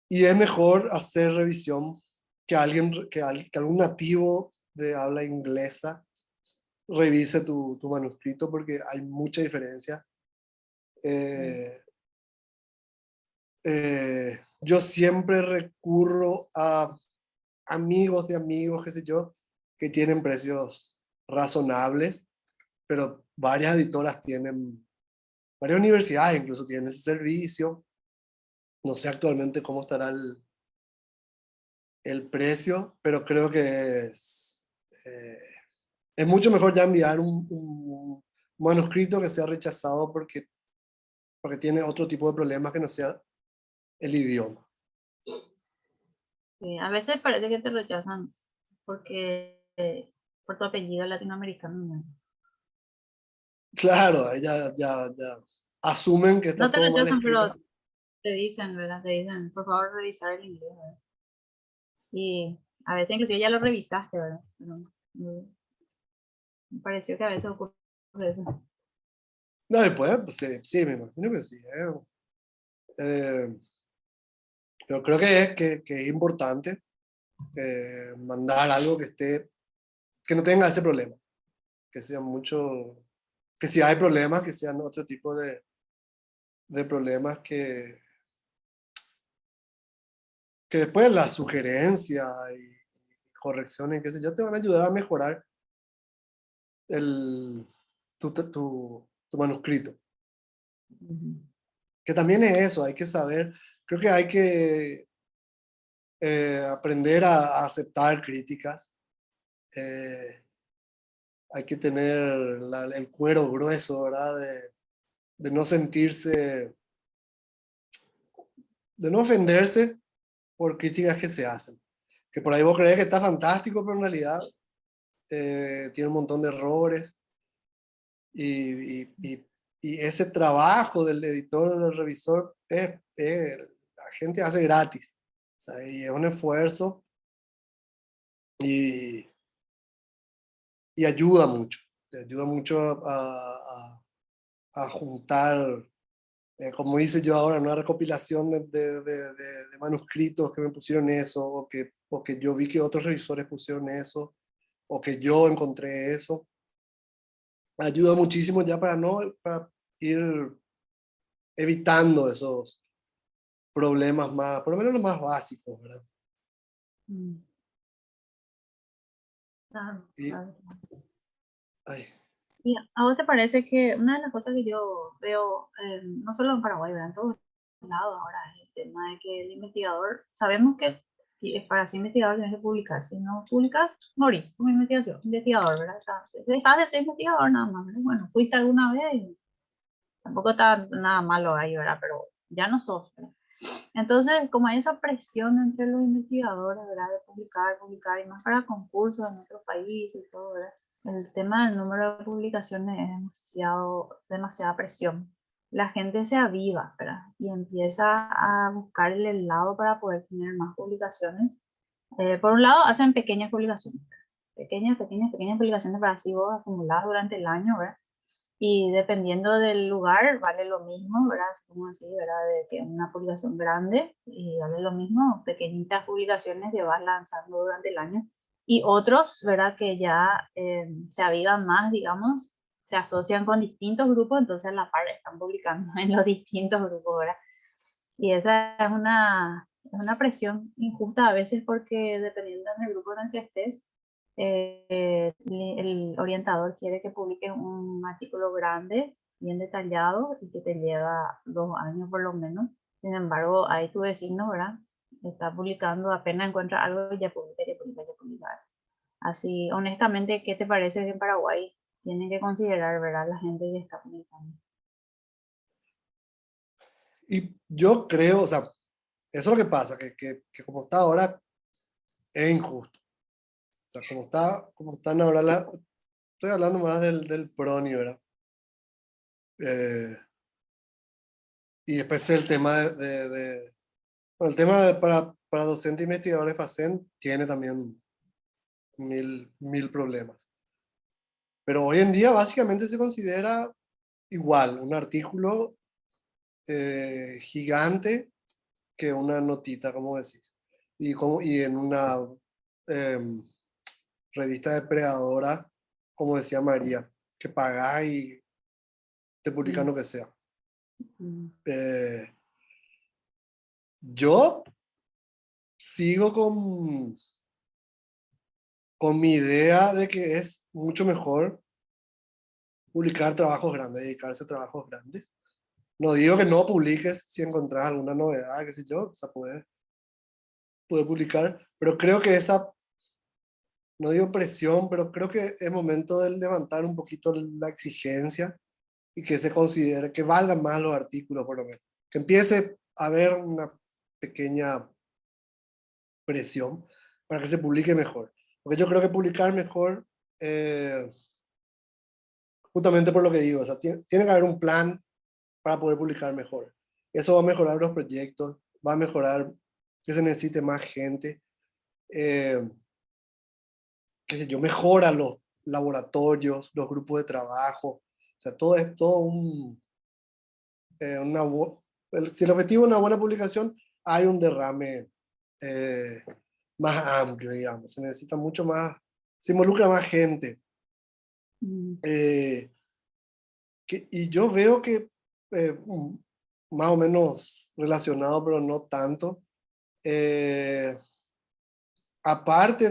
Y es mejor hacer revisión que algún nativo de habla inglesa revise tu manuscrito porque hay mucha diferencia. Yo siempre recurro a amigos de amigos, qué sé yo, que tienen precios razonables, pero varias editoras tienen, varias universidades incluso tienen ese servicio. No sé actualmente cómo estará el precio, pero creo que es mucho mejor ya enviar un manuscrito que sea rechazado porque tiene otro tipo de problemas que no sea el idioma. A veces parece que te rechazan porque por tu apellido latinoamericano. ¿No? Claro, ya asumen que está No te todo mal rechazan, escrito. pero te dicen, ¿verdad? Te dicen, por favor, revisar el inglés, ¿verdad? Y a veces inclusive ya lo revisaste, ¿verdad? Pero, me pareció que a veces ocurre eso. No, después, pues, sí, me imagino que sí. Pero creo que es importante mandar algo que no tenga ese problema, que sea mucho, que si hay problemas, que sean otro tipo de problemas que después la sugerencia y correcciones, qué sé yo, te van a ayudar a mejorar el, tu manuscrito. Ujú. Que también es eso, hay que saber, creo que hay que aprender a aceptar críticas, eh, hay que tener el cuero grueso, ¿verdad? De no sentirse, de no ofenderse por críticas que se hacen. Que por ahí vos crees que está fantástico, pero en realidad tiene un montón de errores. Y ese trabajo del editor, del revisor, la gente hace gratis. O sea, y es un esfuerzo y, y ayuda mucho. Te ayuda mucho a juntar, como hice yo ahora, una recopilación de manuscritos que me pusieron eso, o que yo vi que otros revisores pusieron eso, o que yo encontré eso. Ayuda muchísimo ya para ir evitando esos problemas más, por lo menos los más básicos, ¿verdad? Mm. Claro, Y, claro. ay, ¿Y a vos te parece que una de las cosas que yo veo, no solo en Paraguay, ¿verdad? En todos lados ahora, es el tema de que el investigador, sabemos que para ser investigador tienes que publicar, si no publicas, morís como investigador, ¿verdad? O sea, dejas de ser investigador nada más, ¿verdad? Bueno, fuiste alguna vez y tampoco está nada malo ahí, ¿verdad? Pero ya no sos, ¿verdad? Entonces, como hay esa presión entre los investigadores, ¿verdad? De publicar, publicar, y más para concursos en otros países y todo, ¿verdad? El tema del número de publicaciones es demasiada presión. La gente se aviva, ¿verdad? Y empieza a buscar el lado para poder tener más publicaciones. Por un lado, hacen pequeñas publicaciones, ¿verdad? Pequeñas publicaciones para así vos acumular durante el año, ¿verdad? Y dependiendo del lugar, vale lo mismo, ¿verdad? Como así, ¿verdad? De que una publicación grande y vale lo mismo, pequeñitas publicaciones que vas lanzando durante el año. Y otros, ¿verdad? Que ya se avivan más, digamos, se asocian con distintos grupos, entonces a la par están publicando en los distintos grupos, ¿verdad? Y esa es una presión injusta a veces porque dependiendo del grupo en el que estés, el orientador quiere que publiques un artículo grande, bien detallado y que te lleva 2 años por lo menos. Sin embargo, ahí tu vecino, ¿verdad? Está publicando, apenas encuentra algo y ya publica, ya publica, ya publica. Así, honestamente, ¿qué te parece que en Paraguay tienen que considerar, ¿verdad? La gente que está publicando? y yo creo, o sea, eso es lo que pasa, que como está ahora es injusto. O sea, como están ahora, estoy hablando más del PRONI, ¿verdad? Eh, y después el tema bueno, el tema para docente e investigadores FACEN tiene también mil problemas. Pero hoy en día básicamente se considera igual un artículo gigante que una notita, como decir. Y en una eh, revista depredadora, como decía María, que pagás y te publican Mm, lo que sea. mm, Eh, yo sigo con mi idea de que es mucho mejor publicar trabajos grandes, dedicarse a trabajos grandes. No digo que no publiques si encontrás alguna novedad, qué sé yo, o sea, puede publicar, pero creo que no digo presión, pero creo que es momento de levantar un poquito la exigencia y que se considere que valgan más los artículos, por lo menos. Que empiece a haber una pequeña presión para que se publique mejor. Porque yo creo que publicar mejor, eh, justamente por lo que digo, o sea, tiene que haber un plan para poder publicar mejor. Eso va a mejorar los proyectos, va a mejorar que se necesite más gente, eh, qué sé yo, mejora los laboratorios, los grupos de trabajo, o sea, todo es todo una si el objetivo es una buena publicación, hay un derrame más amplio, digamos. Se necesita mucho más, se involucra más gente. Eh, y yo veo que, más o menos relacionado, pero no tanto, aparte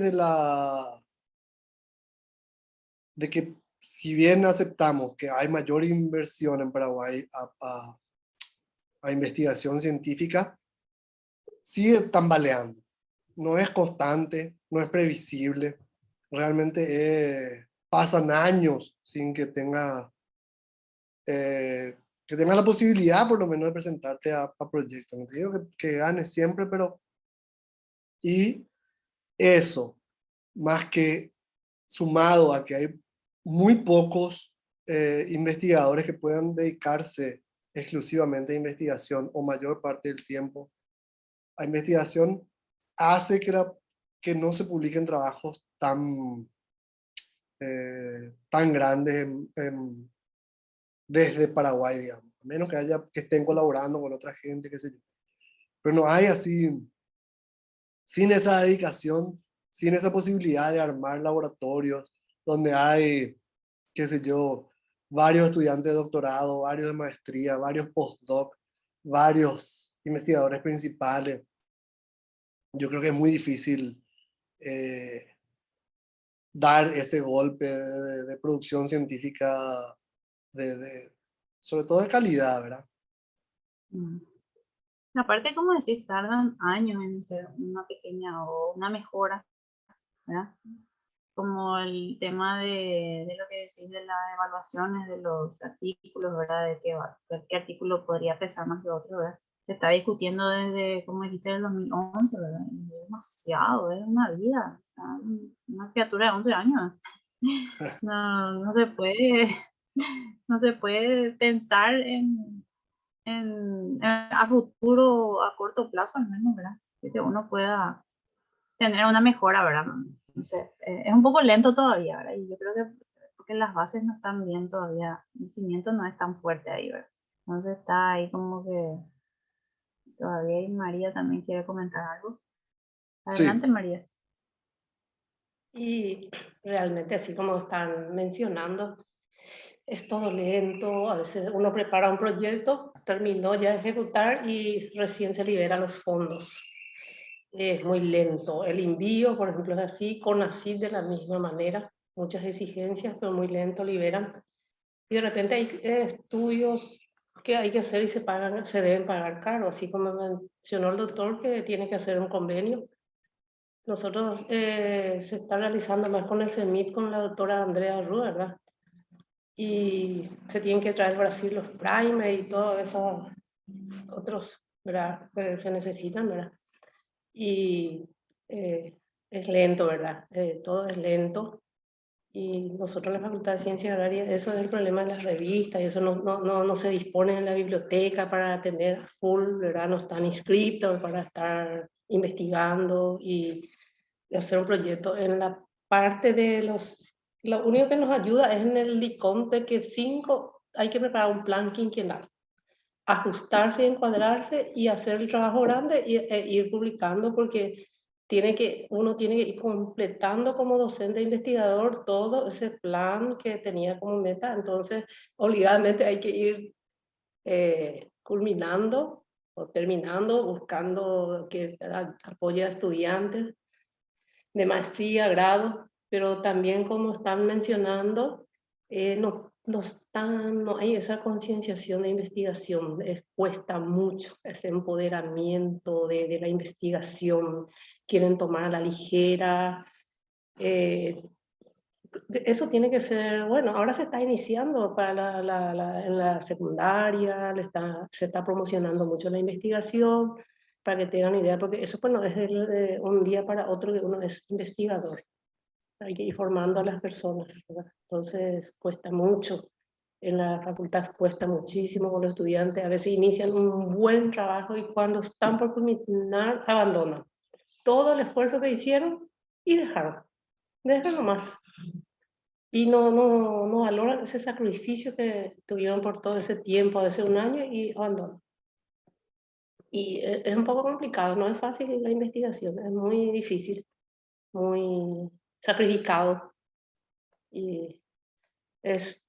de que si bien aceptamos que hay mayor inversión en Paraguay a investigación científica, sigue tambaleando. No es constante, no es previsible. Realmente pasan años sin que tenga la posibilidad por lo menos de presentarte a proyectos. No te digo que ganes siempre, pero y eso, más que sumado a que hay muy pocos investigadores que puedan dedicarse exclusivamente a investigación o mayor parte del tiempo a investigación, hace que no se publiquen trabajos tan grandes desde Paraguay, digamos, a menos que estén colaborando con otra gente, qué sé yo. Pero no hay así, sin esa dedicación, sin esa posibilidad de armar laboratorios donde hay, qué sé yo, varios estudiantes de doctorado, varios de maestría, varios postdoc, varios investigadores principales. Yo creo que es muy difícil eh, dar ese golpe de producción científica, sobre todo de calidad, ¿verdad? Aparte, como decís, tardan años en hacer una pequeña o una mejora, ¿verdad? Como el tema de lo que decís de las evaluaciones de los artículos, ¿verdad? De qué artículo podría pesar más que otro, ¿verdad? Se está discutiendo desde, como dijiste, el 2011, ¿verdad? Y es demasiado, es una vida. Una criatura de 11 años. No se puede, no se puede pensar a futuro, a corto plazo al menos, ¿verdad? Que uno pueda tener una mejora, ¿verdad? No sé, es un poco lento todavía, ¿verdad? Y yo creo que porque las bases no están bien todavía, el cimiento no es tan fuerte ahí, ¿verdad? Entonces está ahí como que todavía, y María también quiere comentar algo. Sí, Adelante, María. Y realmente, así como están mencionando, es todo lento. A veces uno prepara un proyecto, terminó ya de ejecutar y recién se liberan los fondos. Es muy lento. El envío, por ejemplo, es así, con así de la misma manera. Muchas exigencias, pero muy lento liberan. Y de repente hay estudios que hay que hacer y se deben pagar caro, así como mencionó el doctor que tiene que hacer un convenio. Nosotros se está realizando más con el CEMIT, con la doctora Andrea Ru, ¿verdad? Y se tienen que traer Brasil los Prime y todos esos otros, ¿verdad? Que se necesitan, ¿verdad? Y es lento, ¿verdad? Todo es lento. Y nosotros en la Facultad de Ciencias Agrarias, eso es el problema de las revistas, y eso no se dispone en la biblioteca para tener full, ¿verdad? No están inscritos para estar investigando y hacer un proyecto. En la parte de lo único que nos ayuda es en el DICOMTE, que 5 hay que preparar un plan quinquenal, ajustarse, encuadrarse y hacer el trabajo grande e ir publicando, porque uno tiene que ir completando como docente e investigador todo ese plan que tenía como meta. Entonces, obligadamente hay que ir culminando o terminando, buscando que apoye a estudiantes de maestría, grado, pero también, como están mencionando, no hay esa concienciación de investigación. Cuesta mucho ese empoderamiento de la investigación, quieren tomar a la ligera. Eso tiene que ser, bueno, ahora se está iniciando para en la secundaria, se está promocionando mucho la investigación, para que tengan idea, porque eso, bueno, es un día para otro que uno es investigador. Hay que ir formando a las personas, ¿verdad? Entonces cuesta mucho. En la facultad cuesta muchísimo con los estudiantes. A veces inician un buen trabajo y cuando están por culminar, abandonan todo el esfuerzo que hicieron y dejan nomás. Y no valoran ese sacrificio que tuvieron por todo ese tiempo, a veces un año, y abandonan. Y es un poco complicado, no es fácil la investigación, es muy difícil, muy sacrificado. Y es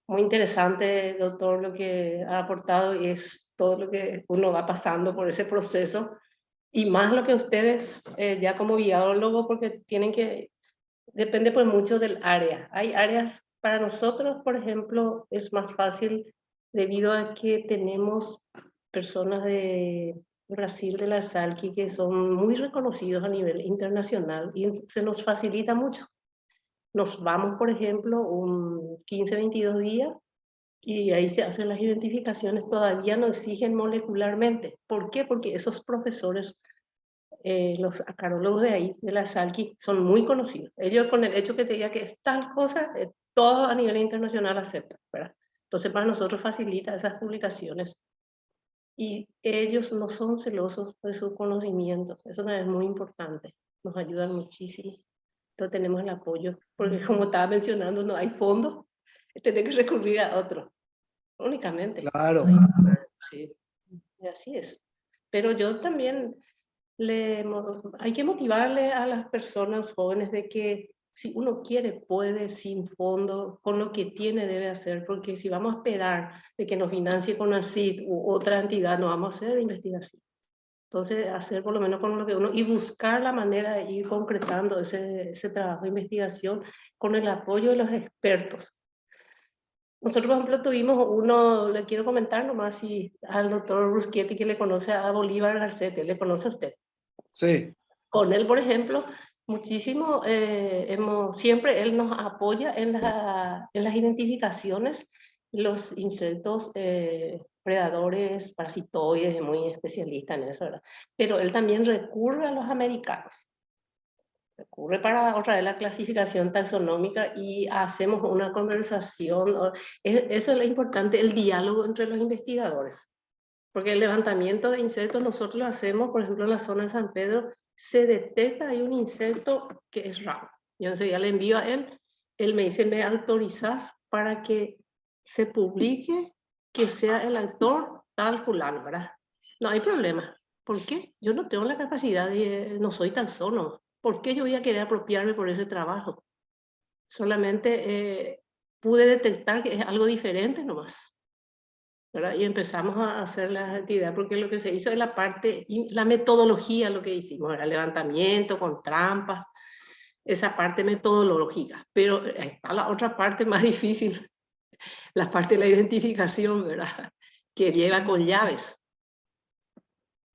muy interesante, doctor, lo que ha aportado y es todo lo que uno va pasando por ese proceso. Y más lo que ustedes, ya como biólogo, porque tienen que, depende pues mucho del área. Hay áreas, para nosotros, por ejemplo, es más fácil debido a que tenemos personas de Brasil, de la Salqui, que son muy reconocidos a nivel internacional y se nos facilita mucho. Nos vamos, por ejemplo, un 15, 22 días y ahí se hacen las identificaciones, todavía no exigen molecularmente. ¿Por qué? Porque esos profesores, los acarólogos de ahí, de la Salqui, son muy conocidos. Ellos con el hecho que te diga que es tal cosa, todo a nivel internacional aceptan, ¿verdad? Entonces para nosotros facilita esas publicaciones. Y ellos no son celosos de sus conocimientos, eso también es muy importante, nos ayudan muchísimo. Entonces tenemos el apoyo, porque como estaba mencionando, no hay fondos, tenés que recurrir a otro, únicamente. Claro. Sí, y así es. Pero yo también hay que motivarle a las personas jóvenes de que si uno quiere, puede, sin fondo, con lo que tiene debe hacer, porque si vamos a esperar de que nos financie con ACID u otra entidad, no vamos a hacer investigación. Entonces, hacer por lo menos con lo que uno, y buscar la manera de ir concretando ese trabajo de investigación con el apoyo de los expertos. Nosotros, por ejemplo, tuvimos uno, le quiero comentar nomás, si al doctor Bruschietti, que le conoce a Bolívar Garcete, ¿le conoce a usted? Sí, Con él, por ejemplo, muchísimo, siempre él nos apoya en las identificaciones, los insectos predadores, parasitoides, muy especialista en eso, ¿verdad? Pero él también recurre a los americanos, recurre para otra vez la clasificación taxonómica y hacemos una conversación. Eso es lo importante, el diálogo entre los investigadores. Porque el levantamiento de insectos nosotros lo hacemos, por ejemplo, en la zona de San Pedro, se detecta hay un insecto que es raro. Yo enseguida le envío a él me dice, ¿me autorizás para que se publique que sea el autor tal fulano, verdad? No hay problema. ¿Por qué? Yo no tengo la capacidad, no soy taxónomo. ¿Por qué yo voy a querer apropiarme por ese trabajo? Solamente pude detectar que es algo diferente nomás. ¿Verdad? Y empezamos a hacer la actividad porque lo que se hizo es la parte, la metodología, lo que hicimos, era levantamiento con trampas, esa parte metodológica, pero está la otra parte más difícil, la parte de la identificación, ¿verdad? Que lleva con llaves.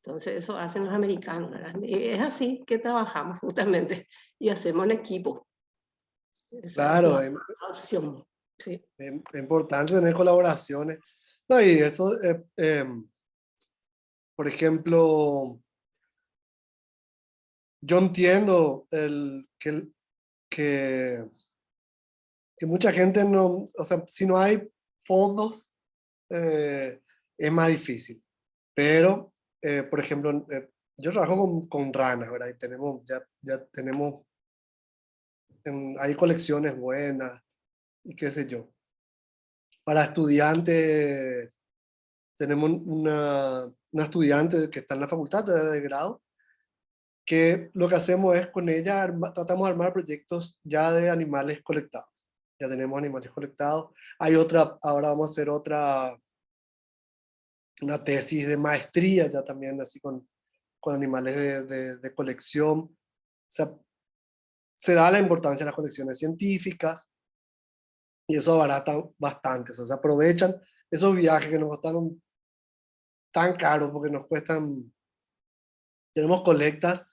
Entonces eso hacen los americanos, ¿verdad? Y es así que trabajamos justamente y hacemos en equipo. Esa es claro, la opción. Sí. es importante tener colaboraciones. No, y eso, por ejemplo, yo entiendo que, que mucha gente no, o sea, si no hay fondos, es más difícil. Pero, por ejemplo, yo trabajo con ranas, ¿verdad? Y tenemos, ya tenemos, hay colecciones buenas y qué sé yo. Para estudiantes, tenemos una estudiante que está en la facultad de grado, que lo que hacemos es con ella, tratamos de armar proyectos ya de animales colectados. Ya tenemos animales colectados. Hay otra, ahora vamos a hacer una tesis de maestría ya también, así con animales de colección. O sea, se da la importancia a las colecciones científicas y eso abarata bastante. O sea, se aprovechan esos viajes que nos costaron tan caros porque nos cuestan, tenemos colectas.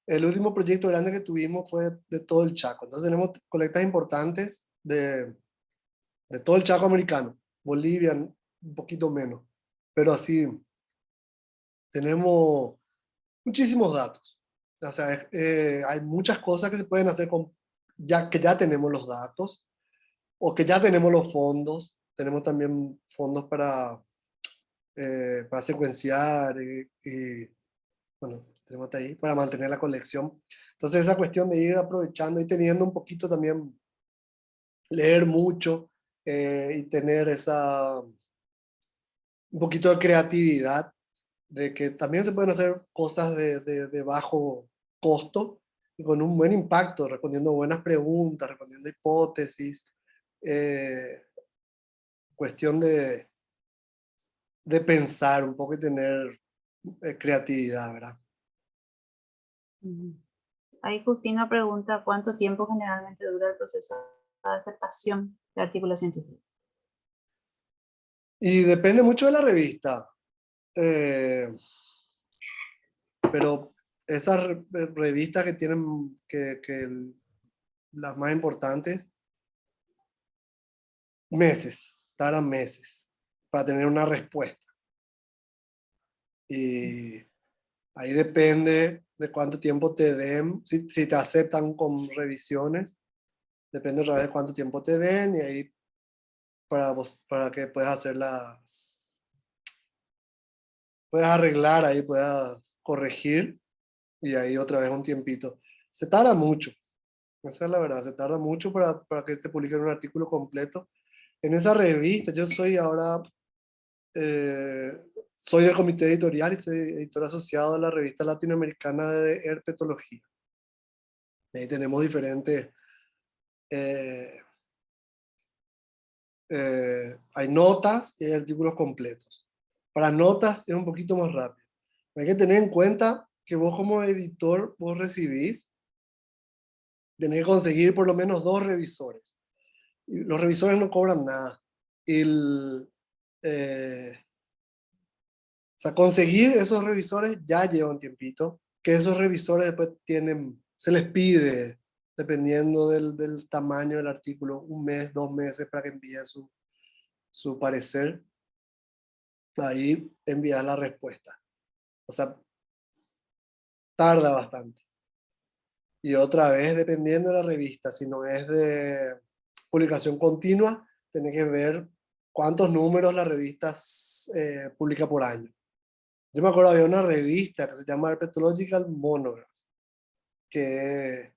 El último proyecto grande que tuvimos fue de todo el Chaco. Entonces tenemos colectas importantes de todo el Chaco americano. Bolivia un poquito menos. Pero así tenemos muchísimos datos. O sea, hay muchas cosas que se pueden hacer que ya tenemos los datos o que ya tenemos los fondos. Tenemos también fondos para secuenciar y bueno, tenemos ahí para mantener la colección. Entonces esa cuestión de ir aprovechando y teniendo un poquito también, leer mucho y tener un poquito de creatividad de que también se pueden hacer cosas de bajo costo y con un buen impacto, respondiendo buenas preguntas, respondiendo hipótesis, cuestión de pensar un poco y tener creatividad, ¿verdad? Ujú. Ahí Justina pregunta, ¿cuánto tiempo generalmente dura el proceso de aceptación de artículos científicos? Y depende mucho de la revista, pero esas revistas que tienen, las más importantes, meses, tardan meses para tener una respuesta. Y ahí depende de cuánto tiempo te den, si te aceptan con revisiones, depende otra vez de cuánto tiempo te den y ahí para que puedas hacer puedas arreglar ahí, puedas corregir y ahí otra vez un tiempito. Se tarda mucho, esa es la verdad, se tarda mucho para que te publiquen un artículo completo. En esa revista, yo soy ahora, soy del comité editorial y soy editor asociado de la revista latinoamericana de herpetología. Ahí tenemos diferentes, eh, hay notas y hay artículos completos. Para notas es un poquito más rápido. Hay que tener en cuenta que vos como editor, vos recibís, tenés que conseguir por lo menos 2 revisores. Y los revisores no cobran nada. O sea, conseguir esos revisores ya lleva un tiempito, que esos revisores después se les pide, dependiendo del tamaño del artículo, 1 mes, 2 meses para que envíen su parecer. Ahí envías la respuesta. O sea, tarda bastante. Y otra vez, dependiendo de la revista, si no es de publicación continua, tenés que ver cuántos números la revista publica por año. Yo me acuerdo, había una revista que se llama Herpetological Monograph, que,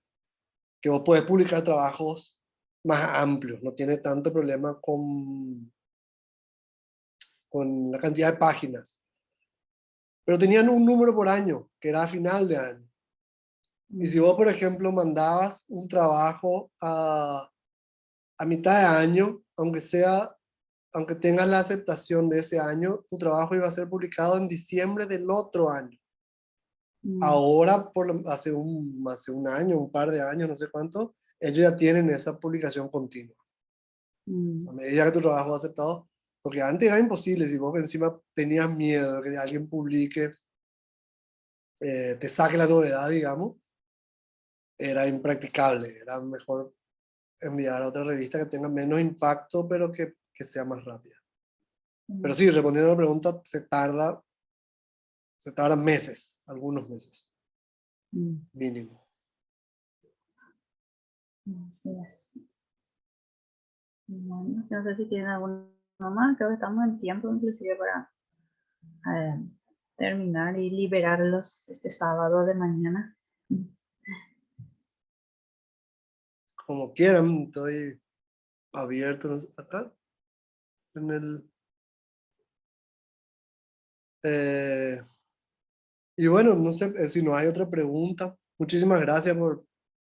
que vos podés publicar trabajos más amplios, no tiene tanto problema con la cantidad de páginas. Pero tenían un número por año, que era a final de año. Y si vos, por ejemplo, mandabas un trabajo a mitad de año, aunque tengas la aceptación de ese año, tu trabajo iba a ser publicado en diciembre del otro año. Ahora, hace un año, un par de años, no sé cuánto, ellos ya tienen esa publicación continua. A medida que tu trabajo es aceptado, porque antes era imposible, si vos encima tenías miedo de que alguien publique, te saque la novedad, digamos, era impracticable, era mejor enviar a otra revista que tenga menos impacto, pero que sea más rápida. Pero sí, respondiendo a la pregunta, se tarda meses, algunos meses, mínimo. Así es. Bueno, no sé si tienen alguno más, creo que estamos en tiempo inclusive para terminar y liberarlos este sábado de mañana. Como quieran, estoy abierto acá en el... y bueno, no sé si no hay otra pregunta. Muchísimas gracias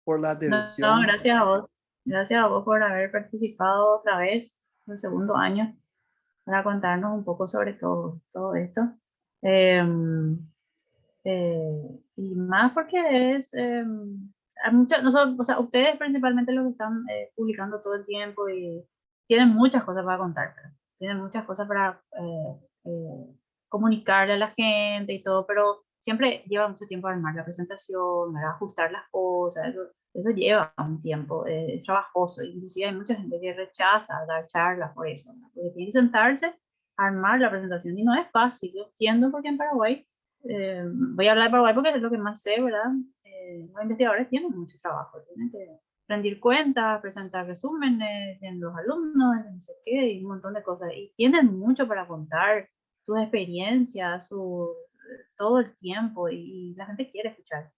por la No, atención. gracias a vos. Gracias a vos por haber participado otra vez en el segundo año para contarnos un poco sobre todo esto. Y más porque hay nosotros, o sea, ustedes principalmente los que están publicando todo el tiempo y tienen muchas cosas para contar, ¿verdad? Tienen muchas cosas para comunicarle a la gente y todo, pero siempre lleva mucho tiempo armar la presentación, ¿verdad? Ajustar las cosas, eso lleva un tiempo, es trabajoso, inclusive hay mucha gente que rechaza dar charlas por eso, ¿verdad? Porque tiene que sentarse, armar la presentación y no es fácil, yo entiendo porque en Paraguay voy a hablar de Paraguay porque es lo que más sé, ¿verdad? Los investigadores tienen mucho trabajo, tienen que rendir cuentas, presentar resúmenes en los alumnos, no sé qué, y un montón de cosas. Y tienen mucho para contar, sus experiencias, todo el tiempo, y la gente quiere escuchar.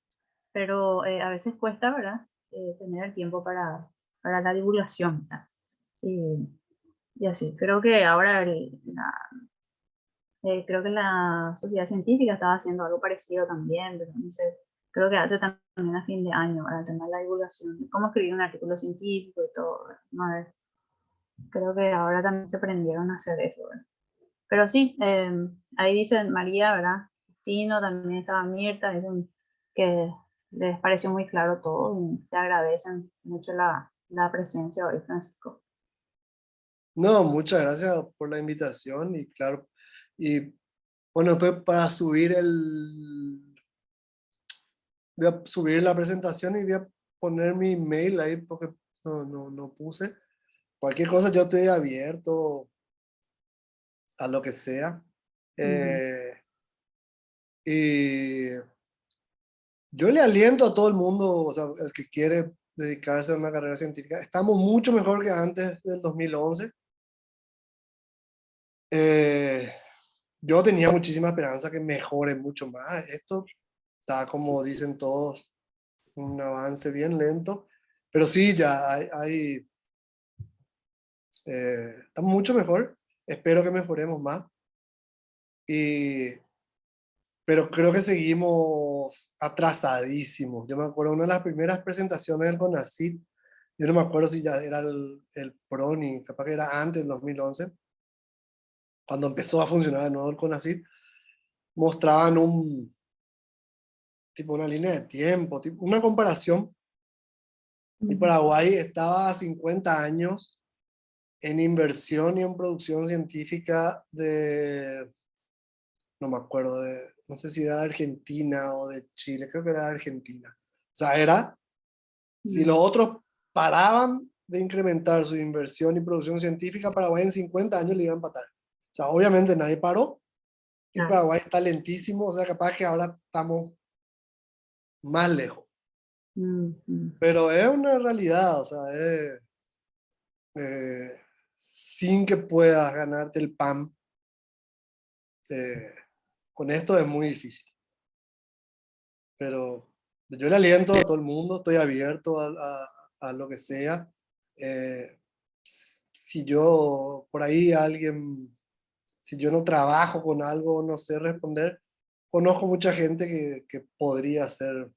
Pero a veces cuesta, ¿verdad? Tener el tiempo para la divulgación, ¿verdad? Y así, creo que ahora Creo que la sociedad científica estaba haciendo algo parecido también, pero no sé, creo que hace también a fin de año, para el tema de la divulgación, de cómo escribir un artículo científico y todo, ¿verdad? A ver, creo que ahora también se aprendieron a hacer eso, ¿verdad? Pero sí, ahí dicen María, ¿verdad? Tino, también estaba Mirta, dicen que les pareció muy claro todo y te agradecen mucho la presencia hoy, Francisco. No, muchas gracias por la invitación y claro, y bueno, pues para voy a subir la presentación y voy a poner mi email ahí porque no puse. Cualquier cosa yo estoy abierto a lo que sea. Ujú. Eh, y yo le aliento a todo el mundo, o sea, el que quiere dedicarse a una carrera científica. Estamos mucho mejor que antes del 2011. Eh, yo tenía muchísima esperanza que mejore mucho más. Esto está, como dicen todos, un avance bien lento, pero sí, ya estamos mucho mejor. Espero que mejoremos más. Y, pero creo que seguimos atrasadísimos. Yo me acuerdo, una de las primeras presentaciones del CONACYT, yo no me acuerdo si ya era el PRONI, capaz que era antes del 2011, cuando empezó a funcionar de nuevo el CONACYT, mostraban tipo una línea de tiempo, tipo, una comparación. Y Paraguay estaba a 50 años en inversión y en producción científica no me acuerdo, no sé si era de Argentina o de Chile, creo que era de Argentina. O sea, si los otros paraban de incrementar su inversión y producción científica, Paraguay en 50 años le iba a empatar. O sea, obviamente nadie paró y Claro. Paraguay está lentísimo, o sea, capaz que ahora estamos más lejos. Ujú. Pero es una realidad, o sea, sin que puedas ganarte el pan, eh, con esto es muy difícil. Pero yo le aliento a todo el mundo, estoy abierto a lo que sea. Eh, si yo, por ahí alguien, si yo no trabajo con algo, no sé responder, conozco mucha gente que podría ser,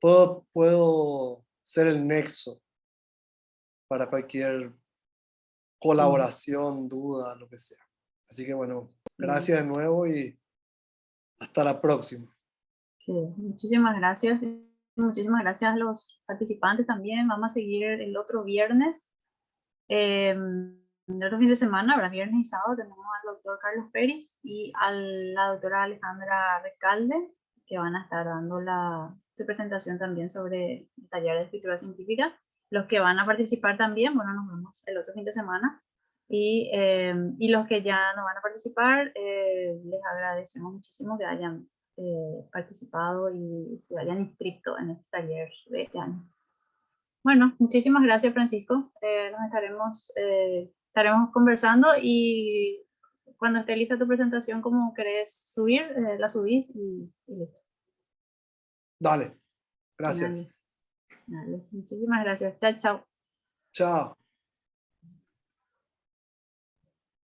puedo ser el nexo para cualquier Sí, colaboración, duda, lo que sea. Así que bueno, sí, gracias de nuevo y hasta la próxima. sí. Muchísimas gracias. Muchísimas gracias a los participantes también. Vamos a seguir el otro viernes. El otro fin de semana, ¿verdad? Viernes y sábado, tenemos al doctor Carlos Pérez y a la doctora Alejandra Recalde, que van a estar dando su presentación también sobre el taller de escritura científica. Los que van a participar también, bueno, nos vemos el otro fin de semana. Y los que ya no van a participar, les agradecemos muchísimo que hayan participado y se hayan inscrito en este taller de este año. Bueno, muchísimas gracias, Francisco. Nos estaremos conversando y cuando esté lista tu presentación, como querés subir, la subís y listo. Dale, gracias. Dale, dale. Muchísimas gracias. Chao, chao. Chao.